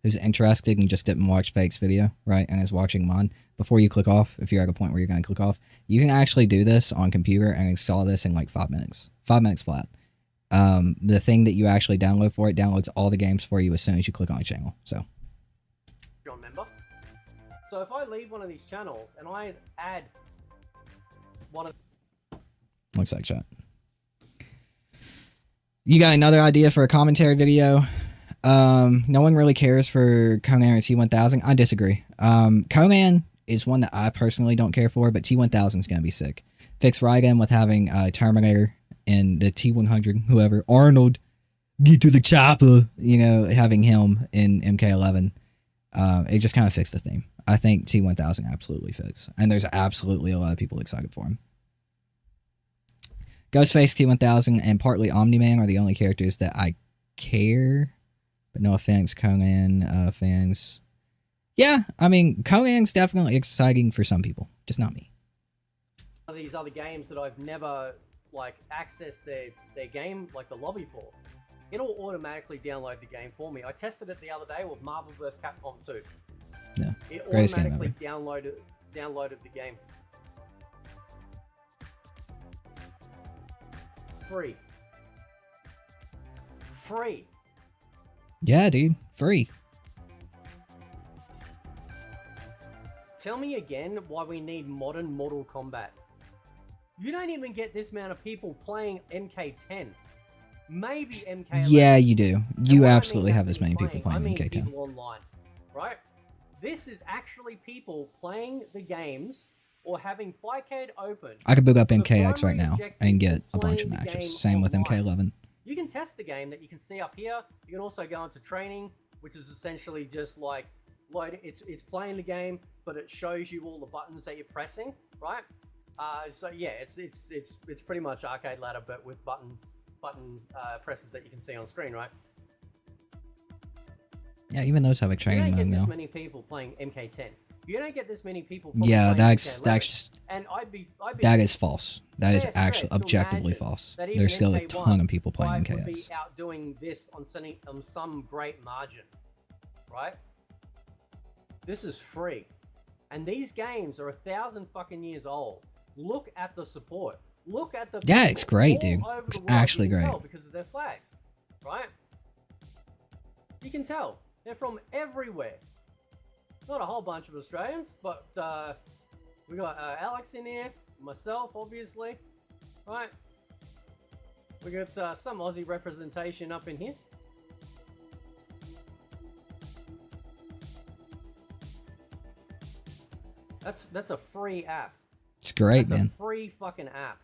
who's interested and just didn't watch Fake's video, right, and is watching mine, before you click off, if you're at a point where you're going to click off, you can actually do this on computer and install this in like 5 minutes. 5 minutes flat. The thing that you actually download for it downloads all the games for you as soon as you click on a channel. So. Member. So if I leave one of these channels and I add one of... Looks like chat. You got another idea for a commentary video? No one really cares for Conan or T1000. I disagree. Conan is one that I personally don't care for, but T1000 is going to be sick. Fix right in with having Terminator and the T100, whoever, Arnold, get to the chopper, you know, having him in MK11. It just kind of fixed the theme. I think T1000 absolutely fits. And there's absolutely a lot of people excited for him. Ghostface, T1000, and partly Omni-Man are the only characters that I care. But no offense, Conan fans. Yeah, I mean, Conan's definitely exciting for some people. Just not me. These other games that I've never, like, accessed their game, like the lobby for. It'll automatically download the game for me. I tested it the other day with Marvel vs. Capcom 2. Yeah, it greatest game automatically ever. downloaded the game. Free. Free. Yeah, dude. Free. Tell me again why we need modern Mortal Kombat. You don't even get this amount of people playing MK10. Maybe MK11. Yeah, you do. You absolutely have as many people playing MK10. People online, right? This is actually people playing the games or having Fightcade open. I could boot up MKX right now and get a bunch of matches. Same with MK11. You can test the game that you can see up here. You can also go into training, which is essentially just like load. It's playing the game, but it shows you all the buttons that you're pressing, right? So yeah, it's pretty much arcade ladder, but with button presses that you can see on screen, right? Yeah, even those have a training mode now. You don't get this many people playing MK10. You don't get this many people. Yeah, that's just. And that is false. That is actually objectively false. There's still a ton of people playing MKX. Would be outdoing this on some great margin, right? This is free, and these games are 1,000 fucking years old. Look at the support. Look at the. Yeah, it's great, dude. It's actually great because of their flags, right? You can tell they're from everywhere. Not a whole bunch of Australians, but we got Alex in here, myself, obviously, right? We got some Aussie representation up in here. That's a free app. It's great, man. It's a free fucking app.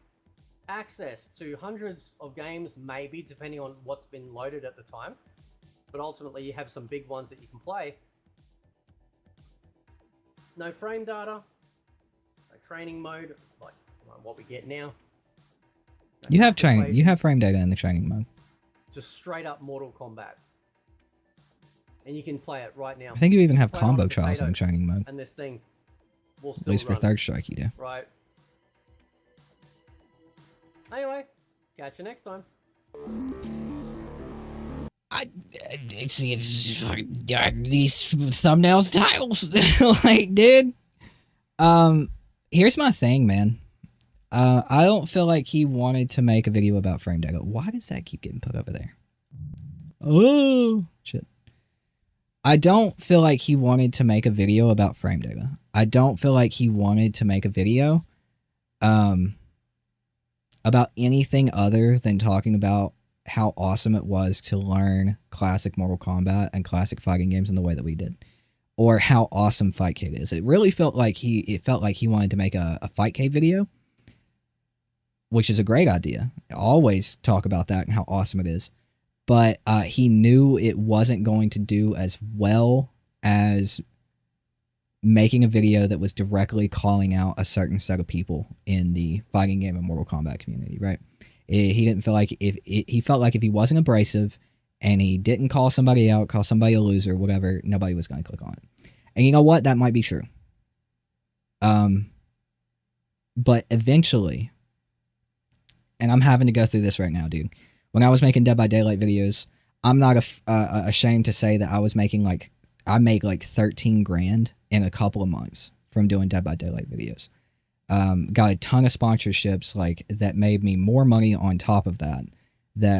access to hundreds of games, maybe, depending on what's been loaded at the time. But ultimately, you have some big ones that you can play. No frame data, no training mode, like what we get now. No You have training. You have frame data in the training mode. Just straight up Mortal Kombat. And you can play it right now. I think you even have combo trials in the training mode. And this thing will still At least for run. Third Strike, you do. Right. Anyway, catch you next time. It's these thumbnails titles. Like, dude. Here's my thing, man. I don't feel like he wanted to make a video about frame data. Why does that keep getting put over there? Oh, shit. I don't feel like he wanted to make a video about frame data. I don't feel like he wanted to make a video about anything other than talking about how awesome it was to learn classic Mortal Kombat and classic fighting games in the way that we did. Or how awesome Fightcade is. It really felt like he wanted to make a Fightcade video, which is a great idea. I always talk about that and how awesome it is. But he knew it wasn't going to do as well as making a video that was directly calling out a certain set of people in the fighting game and Mortal Kombat community, right? He didn't feel like he felt like if he wasn't abrasive and he didn't call somebody out, call somebody a loser, whatever, nobody was going to click on it. And you know what? That might be true. But eventually, and I'm having to go through this right now, dude. When I was making Dead by Daylight videos, I'm not ashamed to say that I made like 13 grand in a couple of months from doing Dead by Daylight videos. Got a ton of sponsorships like that made me more money on top of that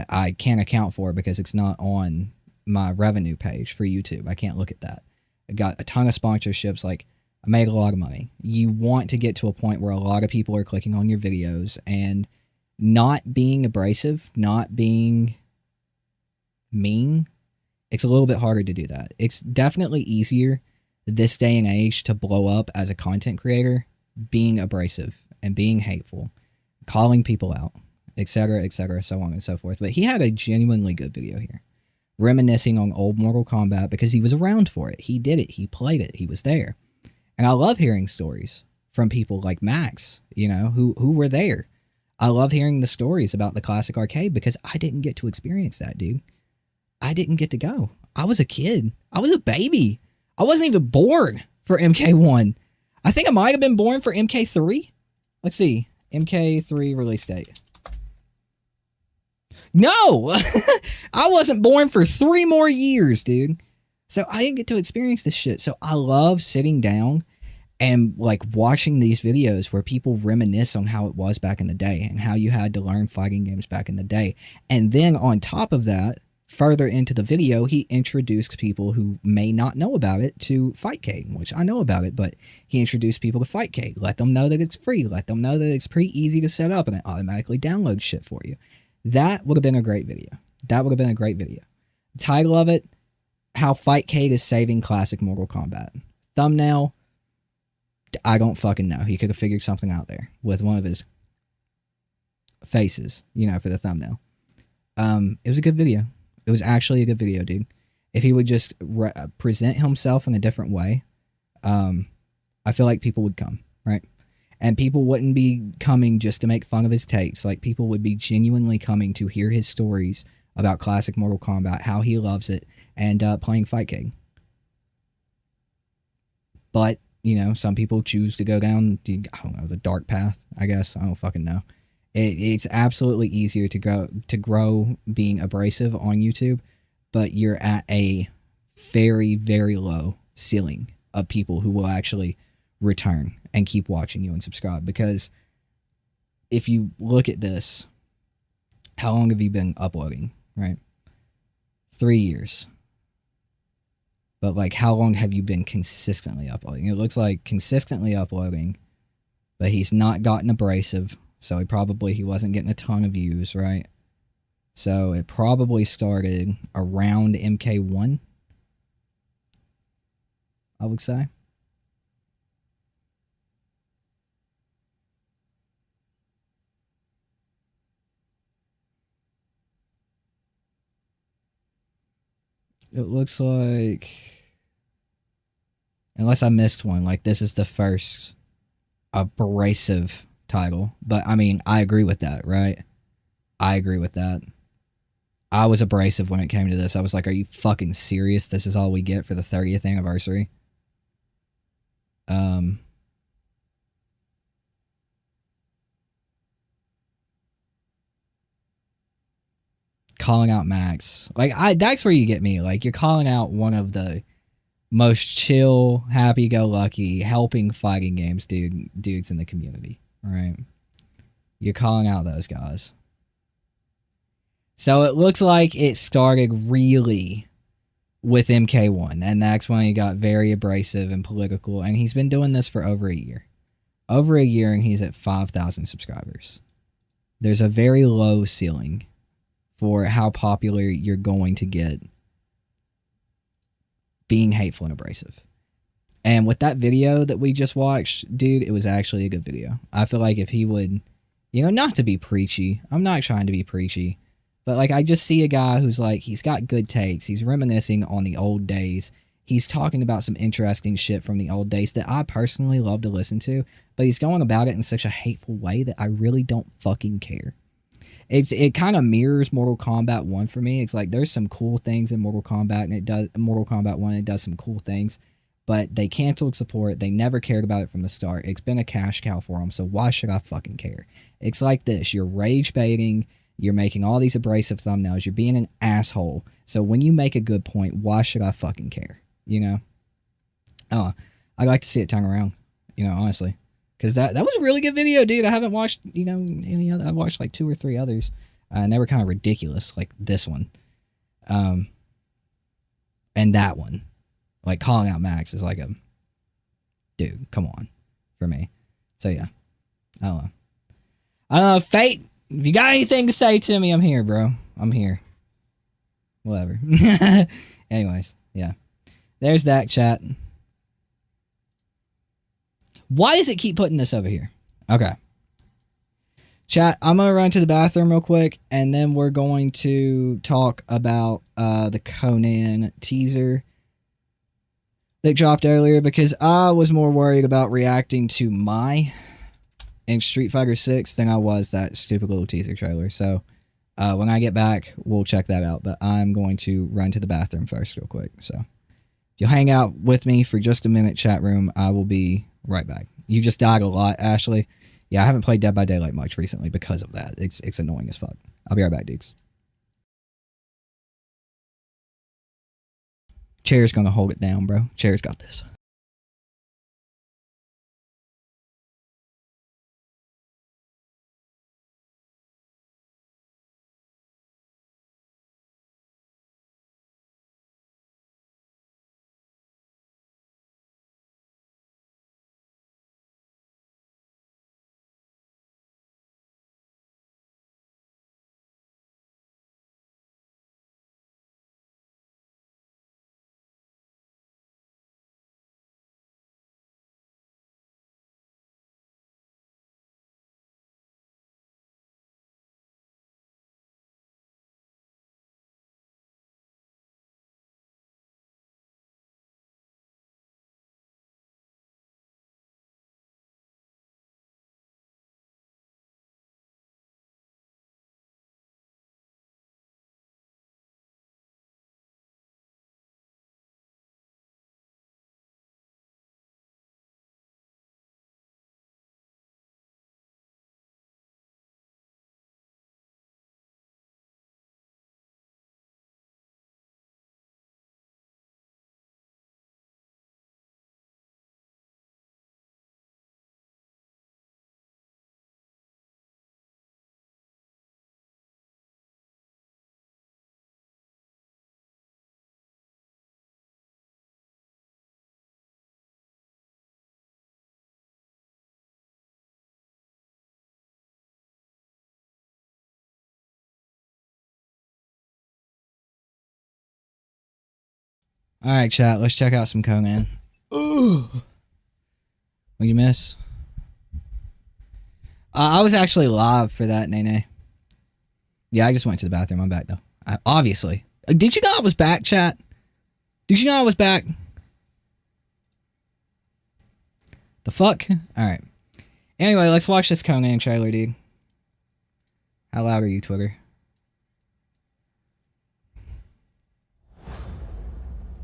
I can't account for because it's not on my revenue page for YouTube. I can't look at that. I got a ton of sponsorships. Like, I made a lot of money. You want to get to a point where a lot of people are clicking on your videos and not being abrasive, not being mean. It's a little bit harder to do that. It's definitely easier this day and age to blow up as a content creator being abrasive and being hateful, calling people out, etc., so on and so forth. But he had a genuinely good video here, reminiscing on old Mortal Kombat because he was around for it. He did it. He played it. He was there. And I love hearing stories from people like Max, you know, who were there. I love hearing the stories about the classic arcade because I didn't get to experience that, dude. I didn't get to go. I was a kid. I was a baby. I wasn't even born for MK1. I think I might have been born for MK3. Let's see. MK3 release date. No! I wasn't born for 3 more years, dude. So I didn't get to experience this shit. So I love sitting down and like watching these videos where people reminisce on how it was back in the day and how you had to learn fighting games back in the day. And then on top of that, further into the video, he introduced people who may not know about it to Fightcade, which I know about it, but he introduced people to Fightcade. Let them know that it's free. Let them know that it's pretty easy to set up and it automatically downloads shit for you. That would have been a great video. That would have been a great video. Title of it, How Fightcade is Saving Classic Mortal Kombat. Thumbnail, I don't fucking know. He could have figured something out there with one of his faces, you know, for the thumbnail. It was a good video. It was actually a good video, dude. If he would just present himself in a different way, I feel like people would come, right? And people wouldn't be coming just to make fun of his takes. Like, people would be genuinely coming to hear his stories about classic Mortal Kombat, how he loves it, and playing Fightcade. But, you know, some people choose to go down, I don't know, the dark path, I guess. I don't fucking know. It's absolutely easier to grow being abrasive on YouTube, but you're at a very, very low ceiling of people who will actually return and keep watching you and subscribe. Because if you look at this, how long have you been uploading, right? 3 years. But like, how long have you been consistently uploading? It looks like consistently uploading, but he's not gotten abrasive. So he wasn't getting a ton of views, right? So it probably started around MK1, I would say. It looks like, unless I missed one, like this is the first abrasive title. But I mean, I agree with that, right? I agree with that. I was abrasive when it came to this. I was like, are you fucking serious? This is all we get for the 30th anniversary? Calling out Max. Like, that's where you get me. Like, you're calling out one of the most chill, happy-go-lucky, helping fighting games dudes in the community, right? You're calling out those guys. So it looks like it started really with MK1, and that's when he got very abrasive and political, and he's been doing this for over a year. Over a year, and he's at 5,000 subscribers. There's a very low ceiling for how popular you're going to get being hateful and abrasive. And with that video that we just watched, dude, it was actually a good video. I feel like if he would, you know, not to be preachy, I'm not trying to be preachy, but like I just see a guy who's like, he's got good takes, he's reminiscing on the old days, he's talking about some interesting shit from the old days that I personally love to listen to, but he's going about it in such a hateful way that I really don't fucking care. It kind of mirrors Mortal Kombat 1 for me. It's like there's some cool things in Mortal Kombat, and it does Mortal Kombat 1, it does some cool things, but they canceled support. They never cared about it from the start. It's been a cash cow for them, so why should I fucking care? It's like this. You're rage baiting. You're making all these abrasive thumbnails. You're being an asshole. So when you make a good point, why should I fucking care? You know? Oh, I'd like to see it turn around, you know, honestly. Because that was a really good video, dude. I haven't watched, you know, any other. I've watched like 2 or 3 others. And they were kind of ridiculous, like this one. And that one. Like, calling out Max is like a... Dude, come on. For me. So, yeah. I don't know. I don't know, Fate, if you got anything to say to me, I'm here, bro. I'm here. Whatever. Anyways, yeah. There's that, chat. Why does it keep putting this over here? Okay. Chat, I'm going to run to the bathroom real quick, and then we're going to talk about the Conan teaser that dropped earlier, because I was more worried about reacting to Mai in Street Fighter 6 than I was that stupid little teaser trailer. So when I get back, we'll check that out, but I'm going to run to the bathroom first real quick. So if you'll hang out with me for just a minute, chat room, I will be right back. You just died a lot, Ashley. Yeah, I haven't played Dead by Daylight much recently because of that. It's annoying as fuck. I'll be right back, dudes. Chair's gonna hold it down, bro. Chair's got this. All right, chat. Let's check out some Conan. Ooh. What'd you miss? I was actually live for that, Nene. Yeah, I just went to the bathroom. I'm back, though. Obviously. Did you know I was back, chat? Did you know I was back? The fuck? Alright. Anyway, let's watch this Conan trailer, dude. How loud are you, Twitter?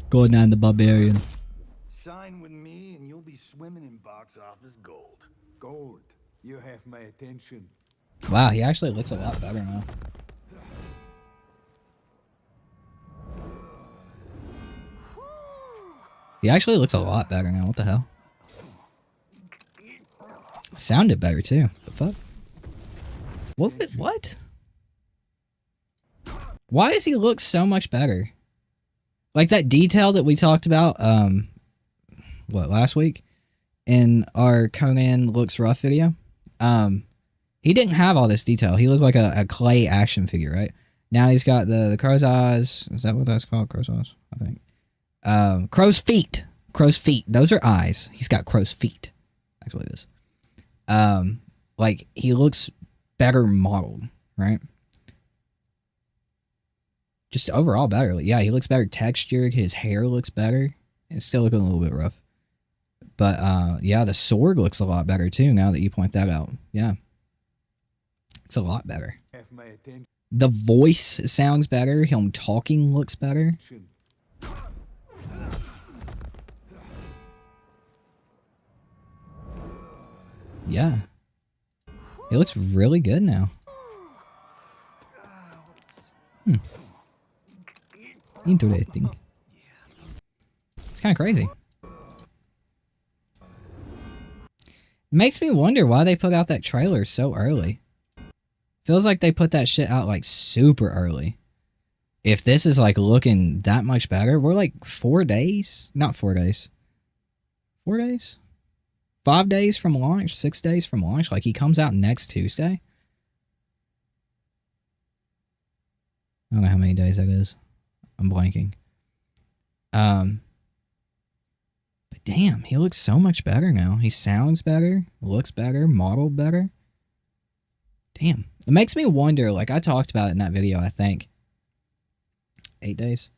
Conan the Barbarian. Sign with me and you'll be swimming in box office gold. Gold. You have my attention. Wow, he actually looks a lot better now. He actually looks a lot better now. What the hell? Sounded better too. The fuck? What? Why does he look so much better? Like that detail that we talked about, last week in our Conan Looks Rough video? He didn't have all this detail. He looked like a clay action figure, right? Now he's got the crow's eyes. Is that what that's called? Crow's eyes, I think. Crow's feet. Crow's feet. Those are eyes. He's got crow's feet. That's what it is. Like, he looks better modeled, right? Just overall better. Yeah, he looks better textured. His hair looks better. It's still looking a little bit rough. But, yeah, the sword looks a lot better, too, now that you point that out. Yeah. It's a lot better. The voice sounds better. Him talking looks better. Yeah. He looks really good now. Interesting. It's kind of crazy. Makes me wonder why they put out that trailer so early. Feels like they put that shit out like super early. If this is like looking that much better, we're like 4 days? Not 4 days. 4 days? 5 days from launch? 6 days from launch? Like he comes out next Tuesday? I don't know how many days that is. I'm blanking. But damn, he looks so much better now. He sounds better, looks better, modeled better. Damn. It makes me wonder, like I talked about it in that video, I think. 8 days?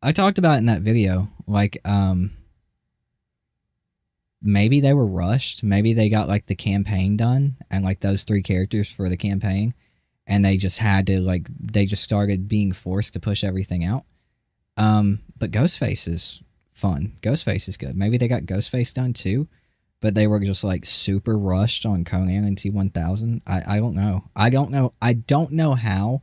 I talked about it in that video, like, maybe they were rushed. Maybe they got, like, the campaign done, and, like, those 3 characters for the campaign, and they just had to, like, they just started being forced to push everything out. But Ghostface is fun. Ghostface is good. Maybe they got Ghostface done, too, but they were just, like, super rushed on Conan and T-1000. I don't know. I don't know how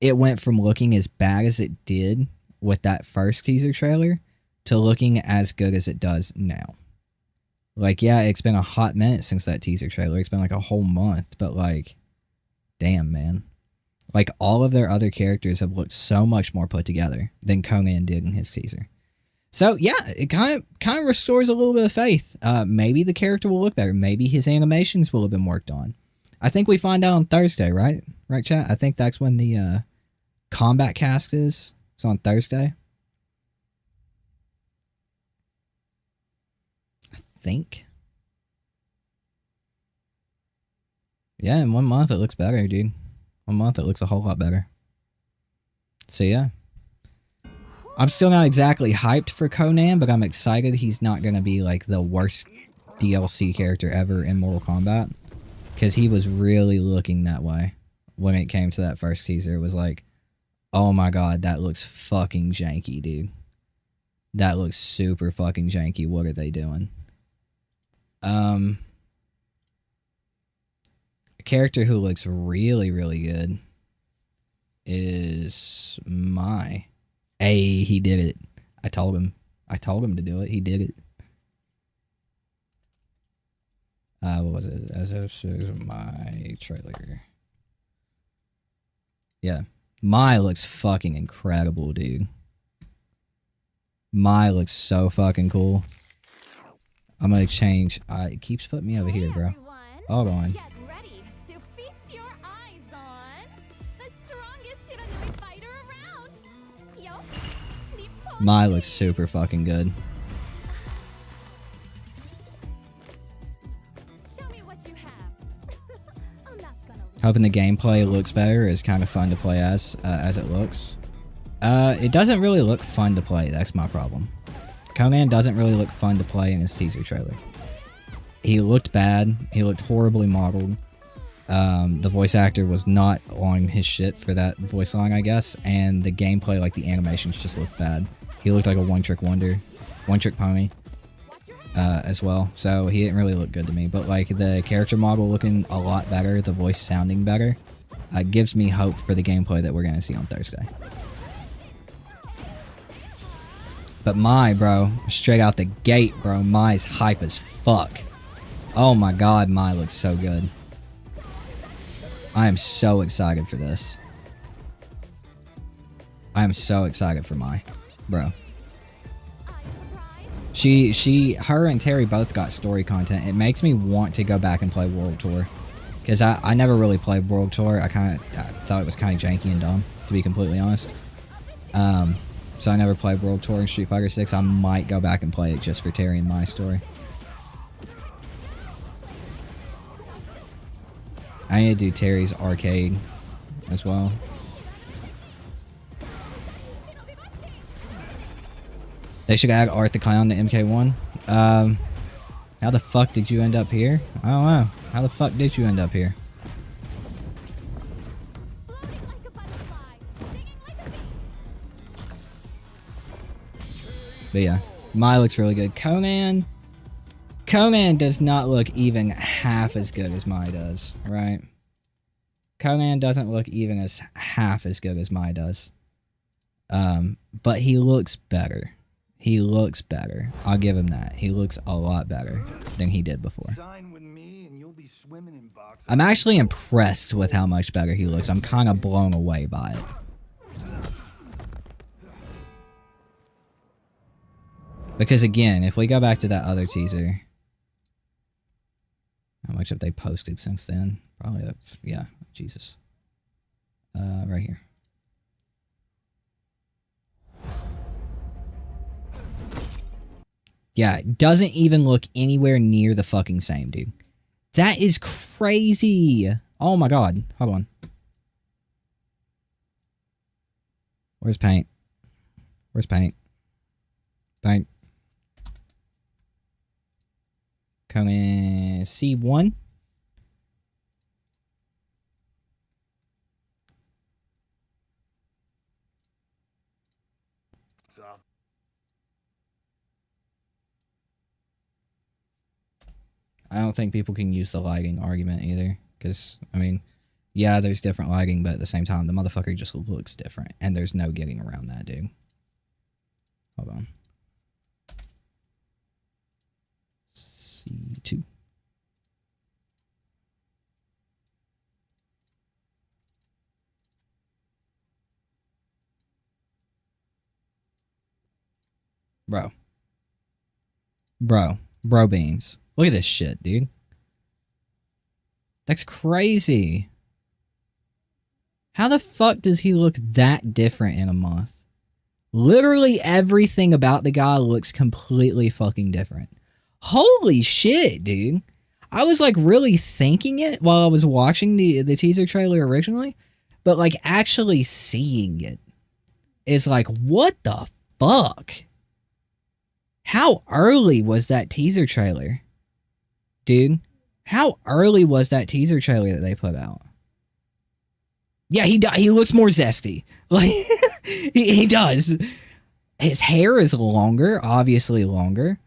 it went from looking as bad as it did with that first teaser trailer to looking as good as it does now. Like, yeah, it's been a hot minute since that teaser trailer. It's been like a whole month, but like, damn, man. Like, all of their other characters have looked so much more put together than Conan did in his teaser. So, yeah, it kind of restores a little bit of faith. Maybe the character will look better. Maybe his animations will have been worked on. I think we find out on Thursday, right? Right, chat? I think that's when the Kombat cast is. It's on Thursday. I think. Yeah, in 1 month it looks better, dude. 1 month it looks a whole lot better. So, yeah. I'm still not exactly hyped for Conan, but I'm excited he's not going to be like the worst DLC character ever in Mortal Kombat. Because he was really looking that way when it came to that first teaser. It was like, oh my god, that looks fucking janky, dude. That looks super fucking janky. What are they doing? A character who looks really, really good is Mai. Hey, he did it. I told him to do it. He did it. What was it? As of my trailer. Yeah. Mai looks fucking incredible, dude. Mai looks so fucking cool. I'm gonna change. It keeps putting me over here, bro. Hold on. Get ready to feast your eyes on the strongest Shiranui fighter around. Yo, Mai looks super fucking good. show me what you have. I'm not gonna. Hoping the gameplay looks better. It's kind of fun to play as it looks. It doesn't really look fun to play. That's my problem. Conan doesn't really look fun to play in his teaser trailer. He looked bad. He looked horribly modeled. The voice actor was not on his shit for that voice line, I guess. And the gameplay, like the animations, just looked bad. He looked like a one-trick wonder. One-trick pony. As well. So he didn't really look good to me. But like the character model looking a lot better. The voice sounding better. Gives me hope for the gameplay that we're going to see on Thursday. But Mai, bro, straight out the gate, bro, Mai's hype as fuck. Oh my god, Mai looks so good. I am so excited for this. I am so excited for Mai, bro. Her and Terry both got story content. It makes me want to go back and play World Tour. Because I never really played World Tour. I thought it was kind of janky and dumb, to be completely honest. So I never played World Tour in Street Fighter 6. I might go back and play it just for Terry and my story. I need to do Terry's arcade as well. They should add Art the Clown to MK1. How the fuck did you end up here? I don't know. How the fuck did you end up here? But yeah, Mai looks really good. Conan does not look even half as good as Mai does, right? Conan doesn't look even as half as good as Mai does. But he looks better. He looks better. I'll give him that. He looks a lot better than he did before. I'm actually impressed with how much better he looks. I'm kind of blown away by it. Because again, if we go back to that other teaser, how much have they posted since then? Probably, yeah, Jesus. Right here. Yeah, it doesn't even look anywhere near the fucking same, dude. That is crazy. Oh my god. Hold on. Where's paint? Where's paint? Paint. Coming C1. I don't think people can use the lagging argument either. Because, I mean, yeah, there's different lagging, but at the same time, the motherfucker just looks different. And there's no getting around that, dude. Hold on. C2. Bro. Bro beans. Look at this shit, dude. That's crazy. How the fuck does he look that different in a month? Literally everything about the guy looks completely fucking different. Holy shit, dude. I was like really thinking it while I was watching the teaser trailer originally. But like actually seeing it is like, what the fuck? How early was that teaser trailer? Dude, how early was that teaser trailer that they put out? Yeah, he looks more zesty. Like, he does. His hair is longer, obviously longer.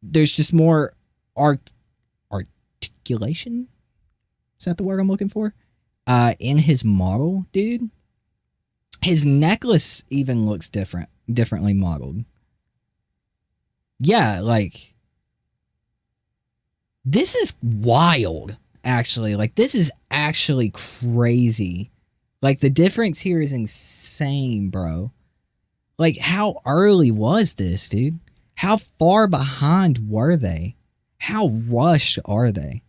There's just more articulation? Is that the word I'm looking for? In his model, dude. His necklace even looks differently modeled. Yeah, like... This is wild, actually. Like, this is actually crazy. Like, the difference here is insane, bro. Like, how early was this, dude? How far behind were they? How rushed are they?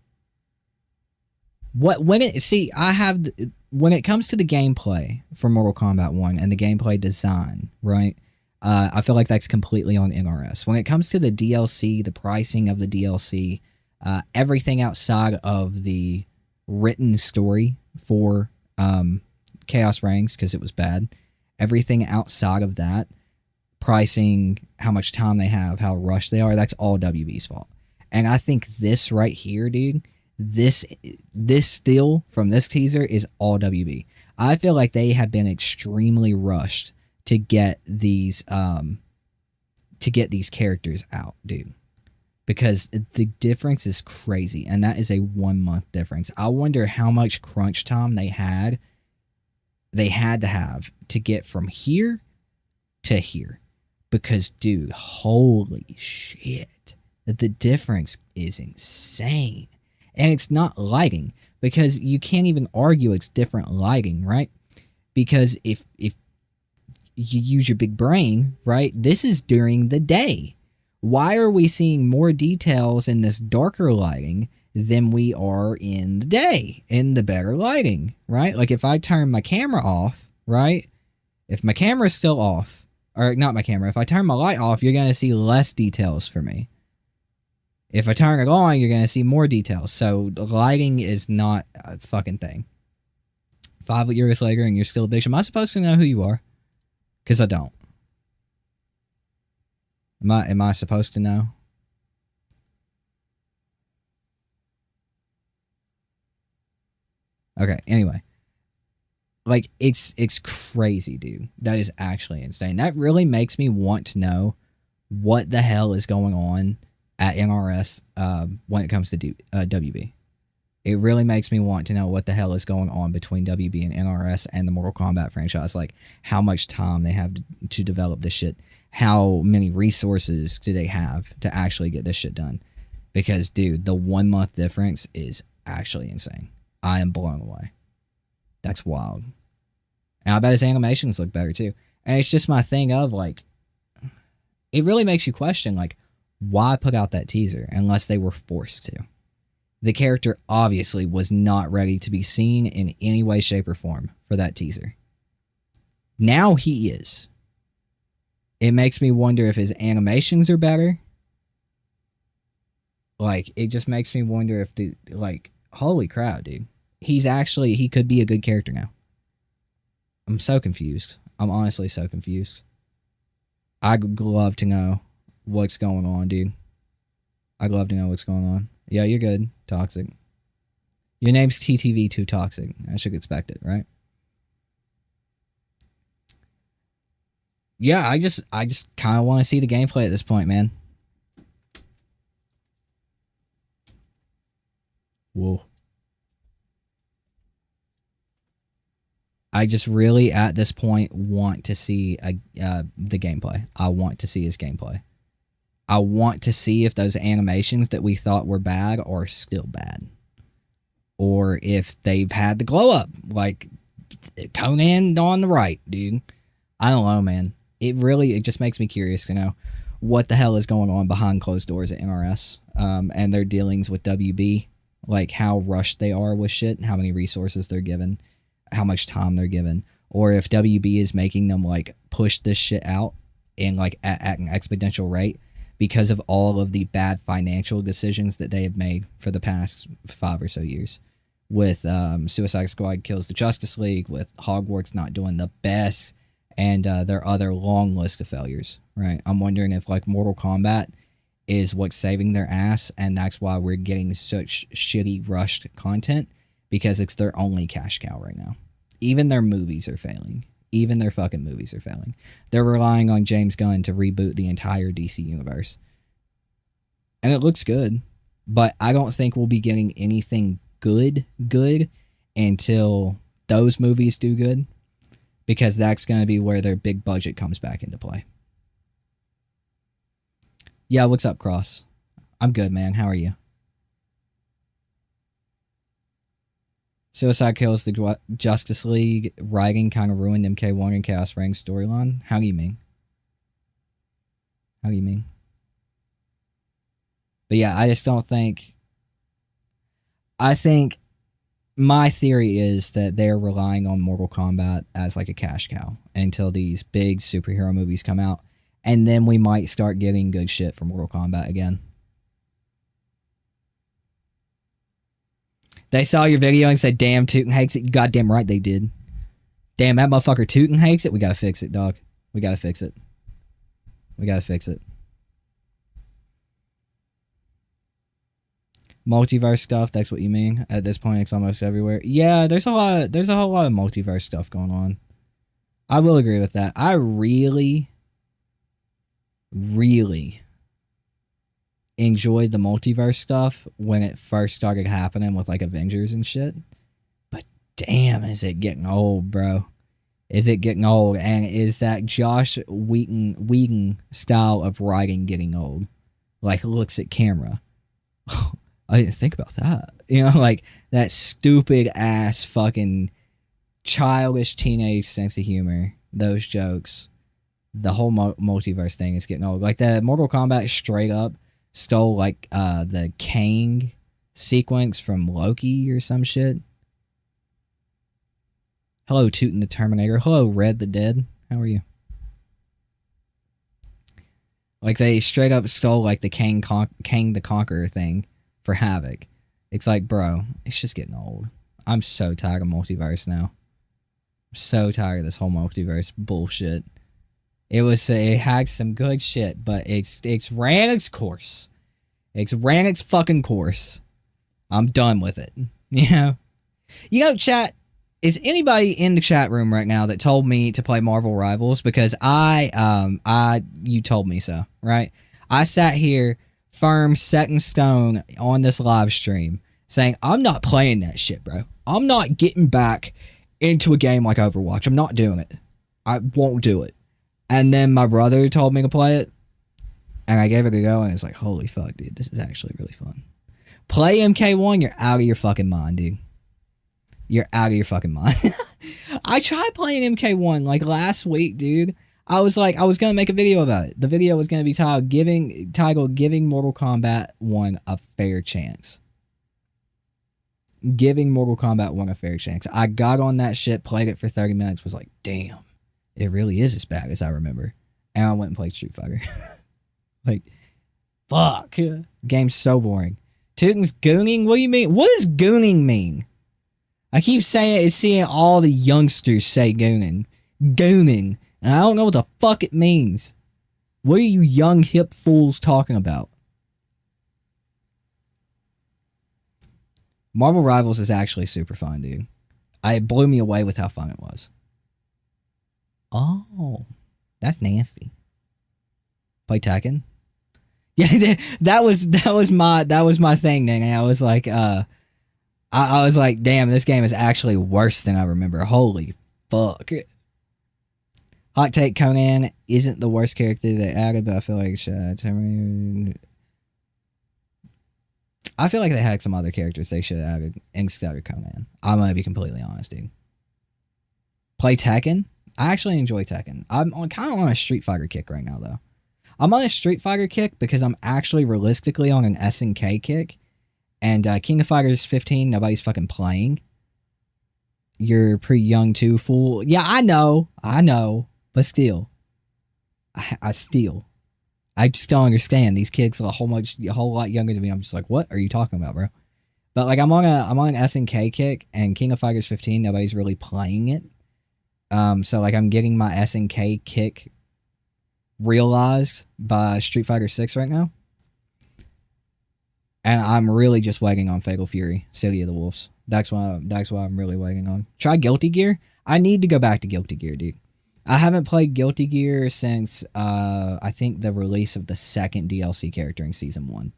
When it comes to the gameplay for Mortal Kombat 1 and the gameplay design, right? I feel like that's completely on NRS. When it comes to the DLC, the pricing of the DLC, everything outside of the written story for Chaos Reigns, because it was bad, Everything outside of that, pricing, how much time they have, how rushed they are, that's all WB's fault. And I think this right here, dude, this still from this teaser is all WB. I feel like they have been extremely rushed to get these characters out, dude. Because the difference is crazy, and that is a 1 month difference. I wonder how much crunch time they had to have to get from here to here. Because, dude, holy shit, the difference is insane. And it's not lighting, because you can't even argue it's different lighting, right? Because if you use your big brain, right, this is during the day. Why are we seeing more details in this darker lighting than we are in the day, in the better lighting, right? Like if I turn my camera off, right? If my camera's still off, or not my camera, if I turn my light off, you're going to see less details for me. If I turn it on, you're going to see more details. So lighting is not a fucking thing. 5 years later and you're still a bitch. Am I supposed to know who you are? Because I don't. Am I supposed to know? Okay, anyway. Like, it's crazy, dude. That is actually insane. That really makes me want to know what the hell is going on at NRS when it comes to WB. It really makes me want to know what the hell is going on between WB and NRS and the Mortal Kombat franchise. Like, how much time they have to develop this shit. How many resources do they have to actually get this shit done? Because, dude, the 1 month difference is actually insane. I am blown away. That's wild. And I bet his animations look better, too. And it's just my thing of, like, it really makes you question, like, why put out that teaser unless they were forced to? The character obviously was not ready to be seen in any way, shape, or form for that teaser. Now he is. It makes me wonder if his animations are better. Like, it just makes me wonder if, like, holy crap, dude. He could be a good character now. I'm so confused. I'm honestly so confused. I'd love to know what's going on, dude. I'd love to know what's going on. Yeah, you're good. Toxic. Your name's TTV2 Toxic. I should expect it, right? Yeah, I just kind of want to see the gameplay at this point, man. Whoa. I just really, at this point, want to see the gameplay. I want to see his gameplay. I want to see if those animations that we thought were bad are still bad. Or if they've had the glow up, like Conan on the right, dude. I don't know, man. It just makes me curious to know what the hell is going on behind closed doors at NRS and their dealings with WB. Like how rushed they are with shit, how many resources they're given, how much time they're given. Or if WB is making them like push this shit out in like at an exponential rate because of all of the bad financial decisions that they have made for the past 5 or so years. With Suicide Squad Kills the Justice League, with Hogwarts not doing the best, and their other long list of failures, right? I'm wondering if like Mortal Kombat is what's saving their ass, and that's why we're getting such shitty rushed content, because it's their only cash cow right now. Even their movies are failing. Even their fucking movies are failing. They're relying on James Gunn to reboot the entire DC universe. And it looks good, but I don't think we'll be getting anything good until those movies do good, because that's going to be where their big budget comes back into play. Yeah, what's up, Cross? I'm good, man. How are you? Suicide Kills the Justice League writing kind of ruined MK1 and Chaos Reigns storyline. How do you mean? How do you mean? But yeah, I just don't think... I think my theory is that they're relying on Mortal Kombat as like a cash cow until these big superhero movies come out. And then we might start getting good shit from Mortal Kombat again. They saw your video and said, damn, Tootin hates it. You goddamn right they did. Damn, that motherfucker Tootin hates it. We gotta fix it, dog. We gotta fix it. We gotta fix it. Multiverse stuff, that's what you mean? At this point, it's almost everywhere. Yeah, there's a whole lot of multiverse stuff going on. I will agree with that. I really enjoyed the multiverse stuff when it first started happening with like Avengers and shit. But damn, is it getting old, bro? Is it getting old? And is that Josh Whedon style of writing getting old? Like, looks at camera. I didn't think about that. You know, like that stupid ass fucking childish teenage sense of humor. Those jokes. The whole multiverse thing is getting old. Like the Mortal Kombat straight up stole like the Kang sequence from Loki or some shit. Hello, Tootin the Terminator. Hello, Red the Dead. How are you? Like they straight up stole like the Kang the Conqueror thing for Havoc. It's like, bro, it's just getting old. I'm so tired of multiverse now. I'm so tired of this whole multiverse bullshit. It had some good shit, but it's ran its course. It's ran its fucking course. I'm done with it. You know, chat, is anybody in the chat room right now that told me to play Marvel Rivals? Because you told me so, right? I sat here firm, set in stone on this live stream saying, I'm not playing that shit, bro. I'm not getting back into a game like Overwatch. I'm not doing it. I won't do it. And then my brother told me to play it, and I gave it a go, and it's like, holy fuck, dude, this is actually really fun. Play MK1, you're out of your fucking mind, dude. You're out of your fucking mind. I tried playing MK1 like last week, dude. I was gonna make a video about it. The video was gonna be titled Giving Mortal Kombat 1 a Fair Chance. Giving Mortal Kombat 1 a fair chance. I got on that shit, played it for 30 minutes, was like, damn, it really is as bad as I remember. And I went and played Street Fighter. Like, fuck. Game's so boring. Tootin's gooning? What do you mean? What does gooning mean? I keep seeing all the youngsters say gooning. Gooning. And I don't know what the fuck it means. What are you young hip fools talking about? Marvel Rivals is actually super fun, dude. It blew me away with how fun it was. Oh, that's nasty. Play Tekken? Yeah, that was my thing, dang. I was like, I was like, damn, this game is actually worse than I remember. Holy fuck. Hot take, Conan isn't the worst character they added, but I feel like I feel like they had some other characters they should have added instead of Conan. I'm going to be completely honest, dude. Play Tekken? I actually enjoy Tekken. I'm kind of on a Street Fighter kick right now, though. I'm on a Street Fighter kick because I'm actually realistically on an SNK kick. And King of Fighters 15, nobody's fucking playing. You're pretty young too, fool. Yeah, I know. But still. I just don't understand. These kids are a whole lot younger than me. I'm just like, what are you talking about, bro? But like, I'm on an SNK kick, and King of Fighters 15, nobody's really playing it. So like, I'm getting my SNK kick realized by Street Fighter 6 right now, and I'm really just waiting on Fatal Fury, City of the Wolves. That's why I'm really waiting on. Try Guilty Gear. I need to go back to Guilty Gear, dude. I haven't played Guilty Gear since, I think, the release of the second DLC character in Season 1.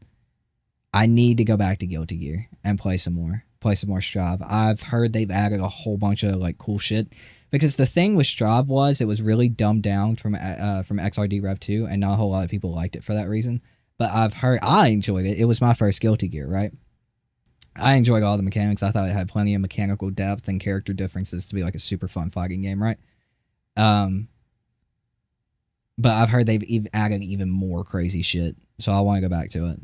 I need to go back to Guilty Gear and play some more. Play some more Strive. I've heard they've added a whole bunch of, like, cool shit. Because the thing with Strive was, it was really dumbed down from XRD Rev 2, and not a whole lot of people liked it for that reason. But I enjoyed it. It was my first Guilty Gear, right? I enjoyed all the mechanics. I thought it had plenty of mechanical depth and character differences to be, like, a super fun fighting game, right? But I've heard they've added even more crazy shit, so I want to go back to it.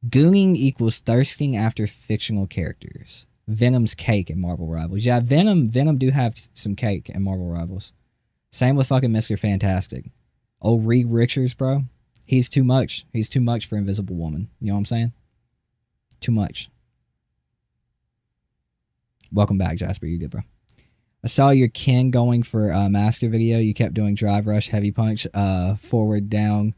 Gooning equals thirsting after fictional characters. Venom's cake in Marvel Rivals. Yeah, Venom do have some cake in Marvel Rivals. Same with fucking Mr. Fantastic. Old Reed Richards, bro. He's too much. He's too much for Invisible Woman. You know what I'm saying? Too much. Welcome back, Jasper. You good, bro? I saw your Ken going for master video. You kept doing drive rush, heavy punch, forward down,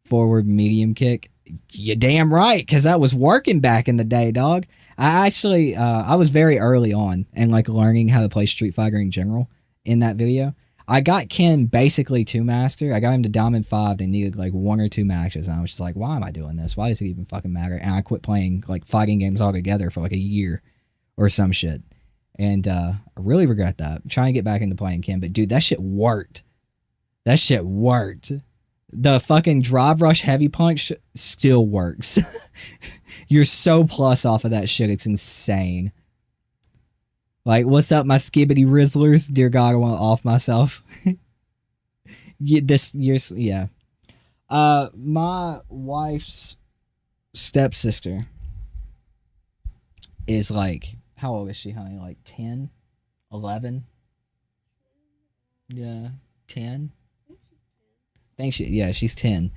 forward medium kick. You damn right, because that was working back in the day, dog. I actually, I was very early on and like learning how to play Street Fighter in general in that video. I got Ken basically to master. I got him to Diamond 5 and needed like 1 or 2 matches. And I was just like, why am I doing this? Why does it even fucking matter? And I quit playing like fighting games altogether for like a year or some shit. And I really regret that. I'm trying to get back into playing Ken, but dude, that shit worked. That shit worked. The fucking drive rush heavy punch still works. You're so plus off of that shit. It's insane. Like, what's up, my skibbity rizzlers? Dear God, I want to off myself. Yeah. My wife's stepsister is like, how old is she, honey? Like 10? 11? Yeah, 10? She's 10.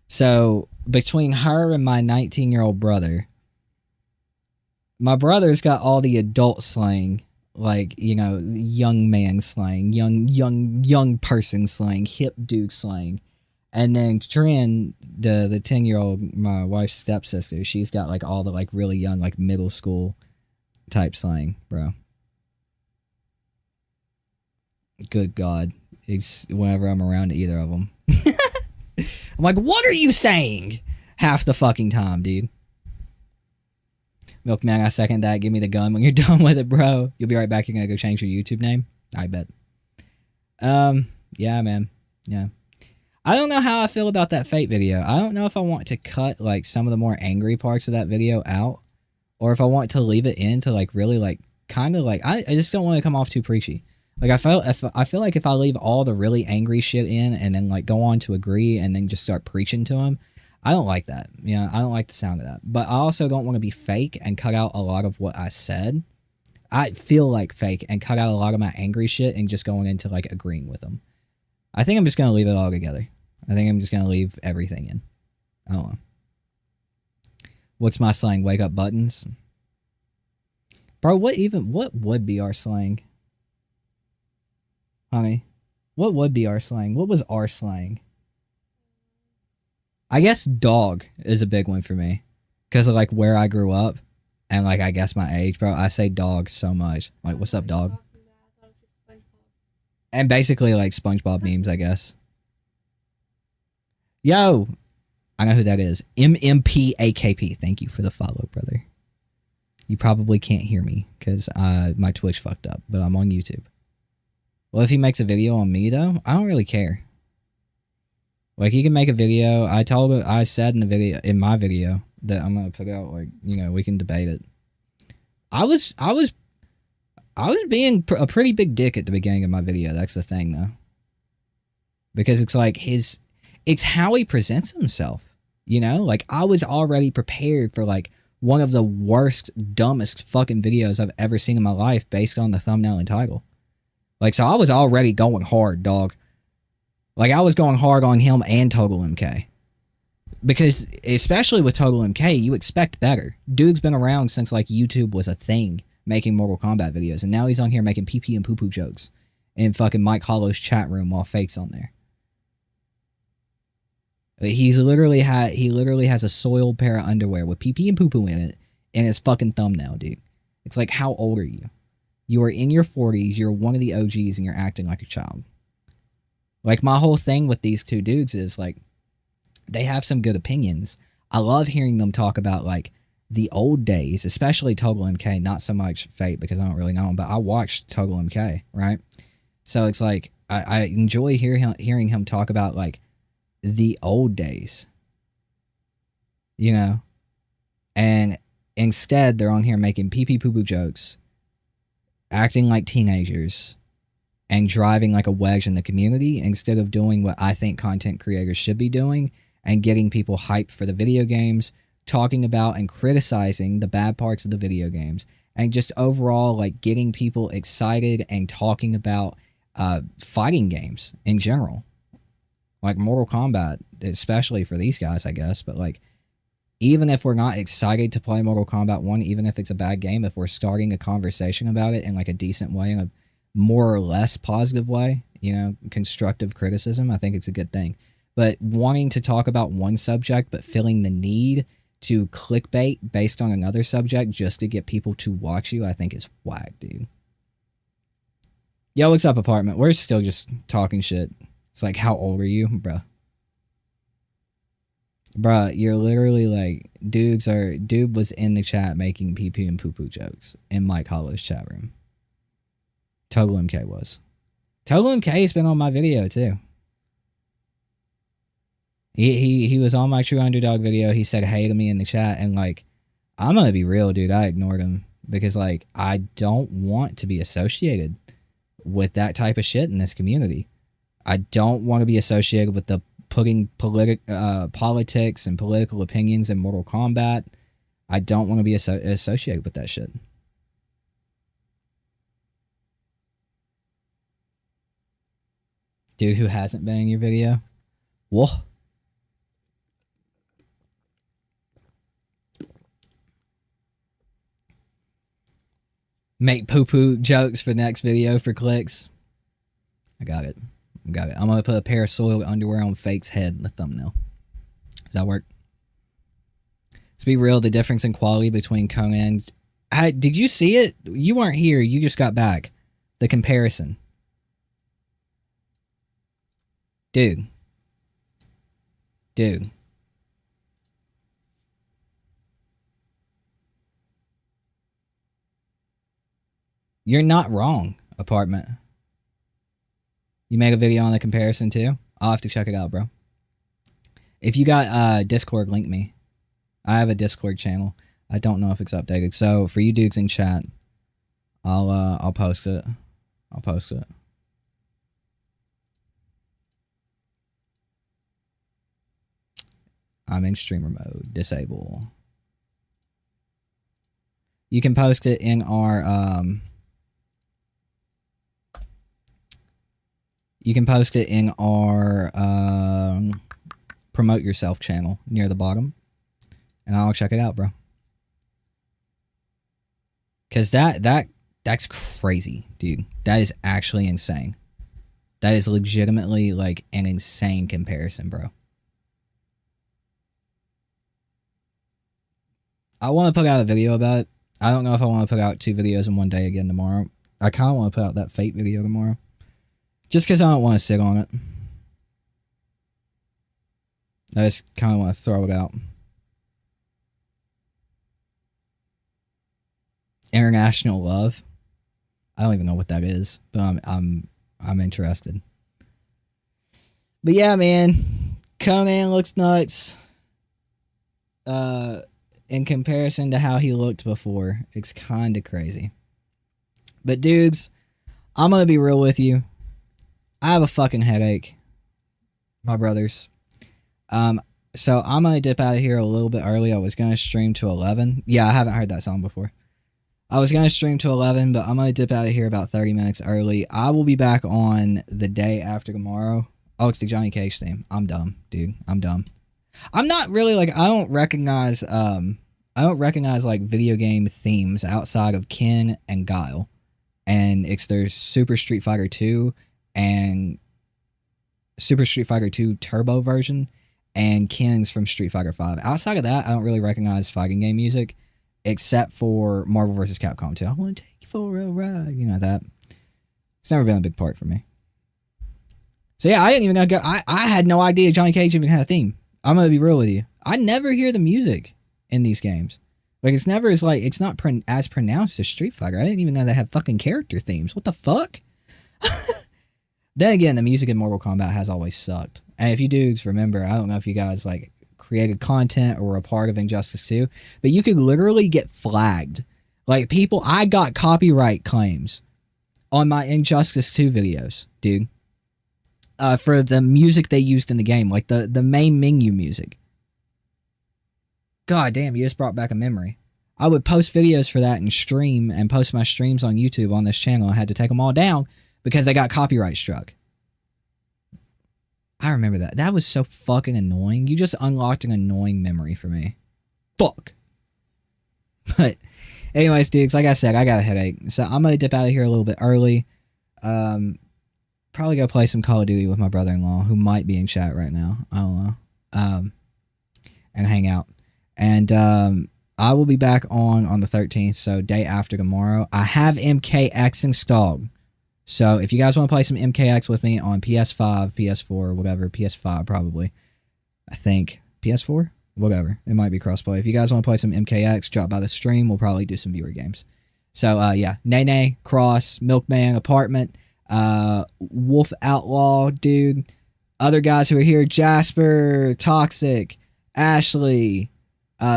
So, between her and my 19-year-old brother, my brother's got all the adult slang, like, you know, young man slang, young person slang, hip dude slang. And then Trin, the 10-year-old, my wife's stepsister, she's got like all the like really young, like middle school type slang, bro. Good God. It's whenever I'm around either of them. I'm like, what are you saying? Half the fucking time, dude. Milkman, I second that. Give me the gun when you're done with it, bro. You'll be right back. You're gonna go change your YouTube name? I bet. Yeah, man. Yeah. I don't know how I feel about that Fate video. I don't know if I want to cut, like, some of the more angry parts of that video out, or if I want to leave it in to, like, really, like, kind of, like, I just don't want to come off too preachy. Like, I feel like if I leave all the really angry shit in and then, like, go on to agree and then just start preaching to him, I don't like that. You know, I don't like the sound of that. But I also don't want to be fake and cut out a lot of what I said. I feel like fake and cut out a lot of my angry shit and just going into, like, agreeing with them. I think I'm just going to leave it all together. I think I'm just going to leave everything in. I don't know. What's my slang? Wake up buttons? Bro, what would be our slang? Honey, what would be our slang? What was our slang? I guess dog is a big one for me. Because of, like, where I grew up. And, like, I guess my age, bro. I say dog so much. Like, what's up, dog? And basically, like, SpongeBob memes, I guess. Yo! I know who that is. MMPAKP. Thank you for the follow, brother. You probably can't hear me. Because my Twitch fucked up. But I'm on YouTube. Well, if he makes a video on me, though, I don't really care. Like, he can make a video. I said in my video that I'm gonna put out, like, you know, we can debate it. I was being a pretty big dick at the beginning of my video. That's the thing, though, because it's like it's how he presents himself. You know, like, I was already prepared for, like, one of the worst, dumbest fucking videos I've ever seen in my life based on the thumbnail and title. Like, so I was already going hard, dog. Like, I was going hard on him and Total MK. Because, especially with Total MK, you expect better. Dude's been around since, like, YouTube was a thing, making Mortal Kombat videos. And now he's on here making pee-pee and poo-poo jokes in fucking Mike Hollow's chat room while Fake's on there. He literally has a soiled pair of underwear with pee-pee and poo-poo in it in his fucking thumbnail, dude. It's like, how old are you? You are in your 40s, you're one of the OGs, and you're acting like a child. Like, my whole thing with these two dudes is, like, they have some good opinions. I love hearing them talk about, like, the old days, especially Total MK, not so much Fate because I don't really know him, but I watched Total MK, right? So it's like, I enjoy hearing him talk about, like, the old days, you know? And instead, they're on here making pee-pee poo-poo jokes, acting like teenagers, and driving like a wedge in the community instead of doing what I think content creators should be doing and getting people hyped for the video games, talking about and criticizing the bad parts of the video games, and just overall, like, getting people excited and talking about fighting games in general. Like Mortal Kombat, especially for these guys, I guess, but, like, even if we're not excited to play Mortal Kombat 1, even if it's a bad game, if we're starting a conversation about it in like a decent way, in a more or less positive way, you know, constructive criticism, I think it's a good thing. But wanting to talk about one subject but feeling the need to clickbait based on another subject just to get people to watch you, I think is whack, dude. Yo, what's up, apartment? We're still just talking shit. It's like, how old are you? Bruh, you're literally like, dude was in the chat making pee-pee and poo-poo jokes in Mike Hollow's chat room. Total MK was. Total MK has been on my video too. He was on my True Underdog video. He said hey to me in the chat, and like, I'm gonna be real, dude. I ignored him because like, I don't want to be associated with that type of shit in this community. I don't want to be associated with the putting politics and political opinions in Mortal Kombat. I don't want to be associated with that shit. Dude who hasn't been in your video? Whoa. Make poo-poo jokes for next video for clicks. I got it. I'm going to put a pair of soiled underwear on Fake's head in the thumbnail. Does that work? Let's be real, the difference in quality between Conan... did you see it? You weren't here. You just got back. The comparison. Dude. You're not wrong, apartment. You made a video on the comparison too? I'll have to check it out, bro. If you got Discord, link me. I have a Discord channel. I don't know if it's updated. So for you dudes in chat, I'll post it. I'm in streamer mode. Disable. You can post it in our promote yourself channel near the bottom, and I'll check it out, bro. Cause that's crazy, dude. That is actually insane. That is legitimately like an insane comparison, bro. I want to put out a video about it. I don't know if I want to put out 2 videos in one day again tomorrow. I kind of want to put out that Fate video tomorrow. Just because I don't want to sit on it. I just kind of want to throw it out. International Love. I don't even know what that is, but I'm interested. But yeah, man, Conan looks nuts. In comparison to how he looked before, it's kind of crazy. But dudes, I'm gonna be real with you. I have a fucking headache, my brothers. So I'm gonna dip out of here a little bit early. I was gonna stream to 11. Yeah, I haven't heard that song before. I was gonna stream to 11, but I'm gonna dip out of here about 30 minutes early. I will be back on the day after tomorrow. Oh, it's the Johnny Cage theme. I'm dumb, dude. I'm dumb. I'm not really like, I don't recognize like video game themes outside of Ken and Guile. And it's their Super Street Fighter 2 and Super Street Fighter 2 Turbo version and Ken's from Street Fighter 5. Outside of that, I don't really recognize fighting game music except for Marvel vs. Capcom 2. I want to take you for a ride. You know that. It's never been a big part for me. So yeah, I didn't even know. I had no idea Johnny Cage even had a theme. I'm gonna be real with you. I never hear the music in these games. Like, it's never as like, it's not as pronounced as Street Fighter. I didn't even know they have fucking character themes. What the fuck? Then again, the music in Mortal Kombat has always sucked. And if you dudes remember, I don't know if you guys like created content or were a part of Injustice 2, but you could literally get flagged. Like, people, I got copyright claims on my Injustice 2 videos, dude. For the music they used in the game, like the main menu music. God damn, you just brought back a memory. I would post videos for that and stream and post my streams on YouTube on this channel. I had to take them all down because they got copyright struck. I remember that. That was so fucking annoying. You just unlocked an annoying memory for me. fuck. But anyways, dudes, like I said, I got a headache. So I'm going to dip out of here a little bit early. Probably go play some Call of Duty with my brother-in-law, who might be in chat right now. I don't know. And hang out. And I will be back on the 13th, so day after tomorrow. I have MKX installed. So if you guys want to play some MKX with me on PS5, PS4, whatever, PS5 probably, I think. PS4? Whatever. It might be crossplay. If you guys want to play some MKX, drop by the stream. We'll probably do some viewer games. So, yeah. Nene, Cross, Milkman, Apartment, Wolf Outlaw, dude. Other guys who are here, Jasper, Toxic, Ashley,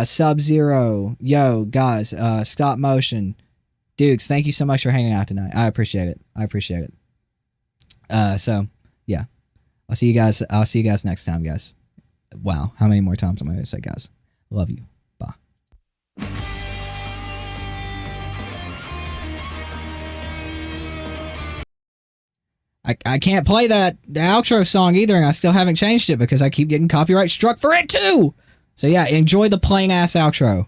Sub-Zero. Yo, guys, Stop Motion. Dukes, thank you so much for hanging out tonight. I appreciate it. I appreciate it. So, yeah. I'll see you guys next time, guys. Wow, how many more times am I going to say, guys? Love you. Bye. I can't play the outro song either, and I still haven't changed it because I keep getting copyright struck for it too. So yeah, enjoy the plain ass outro.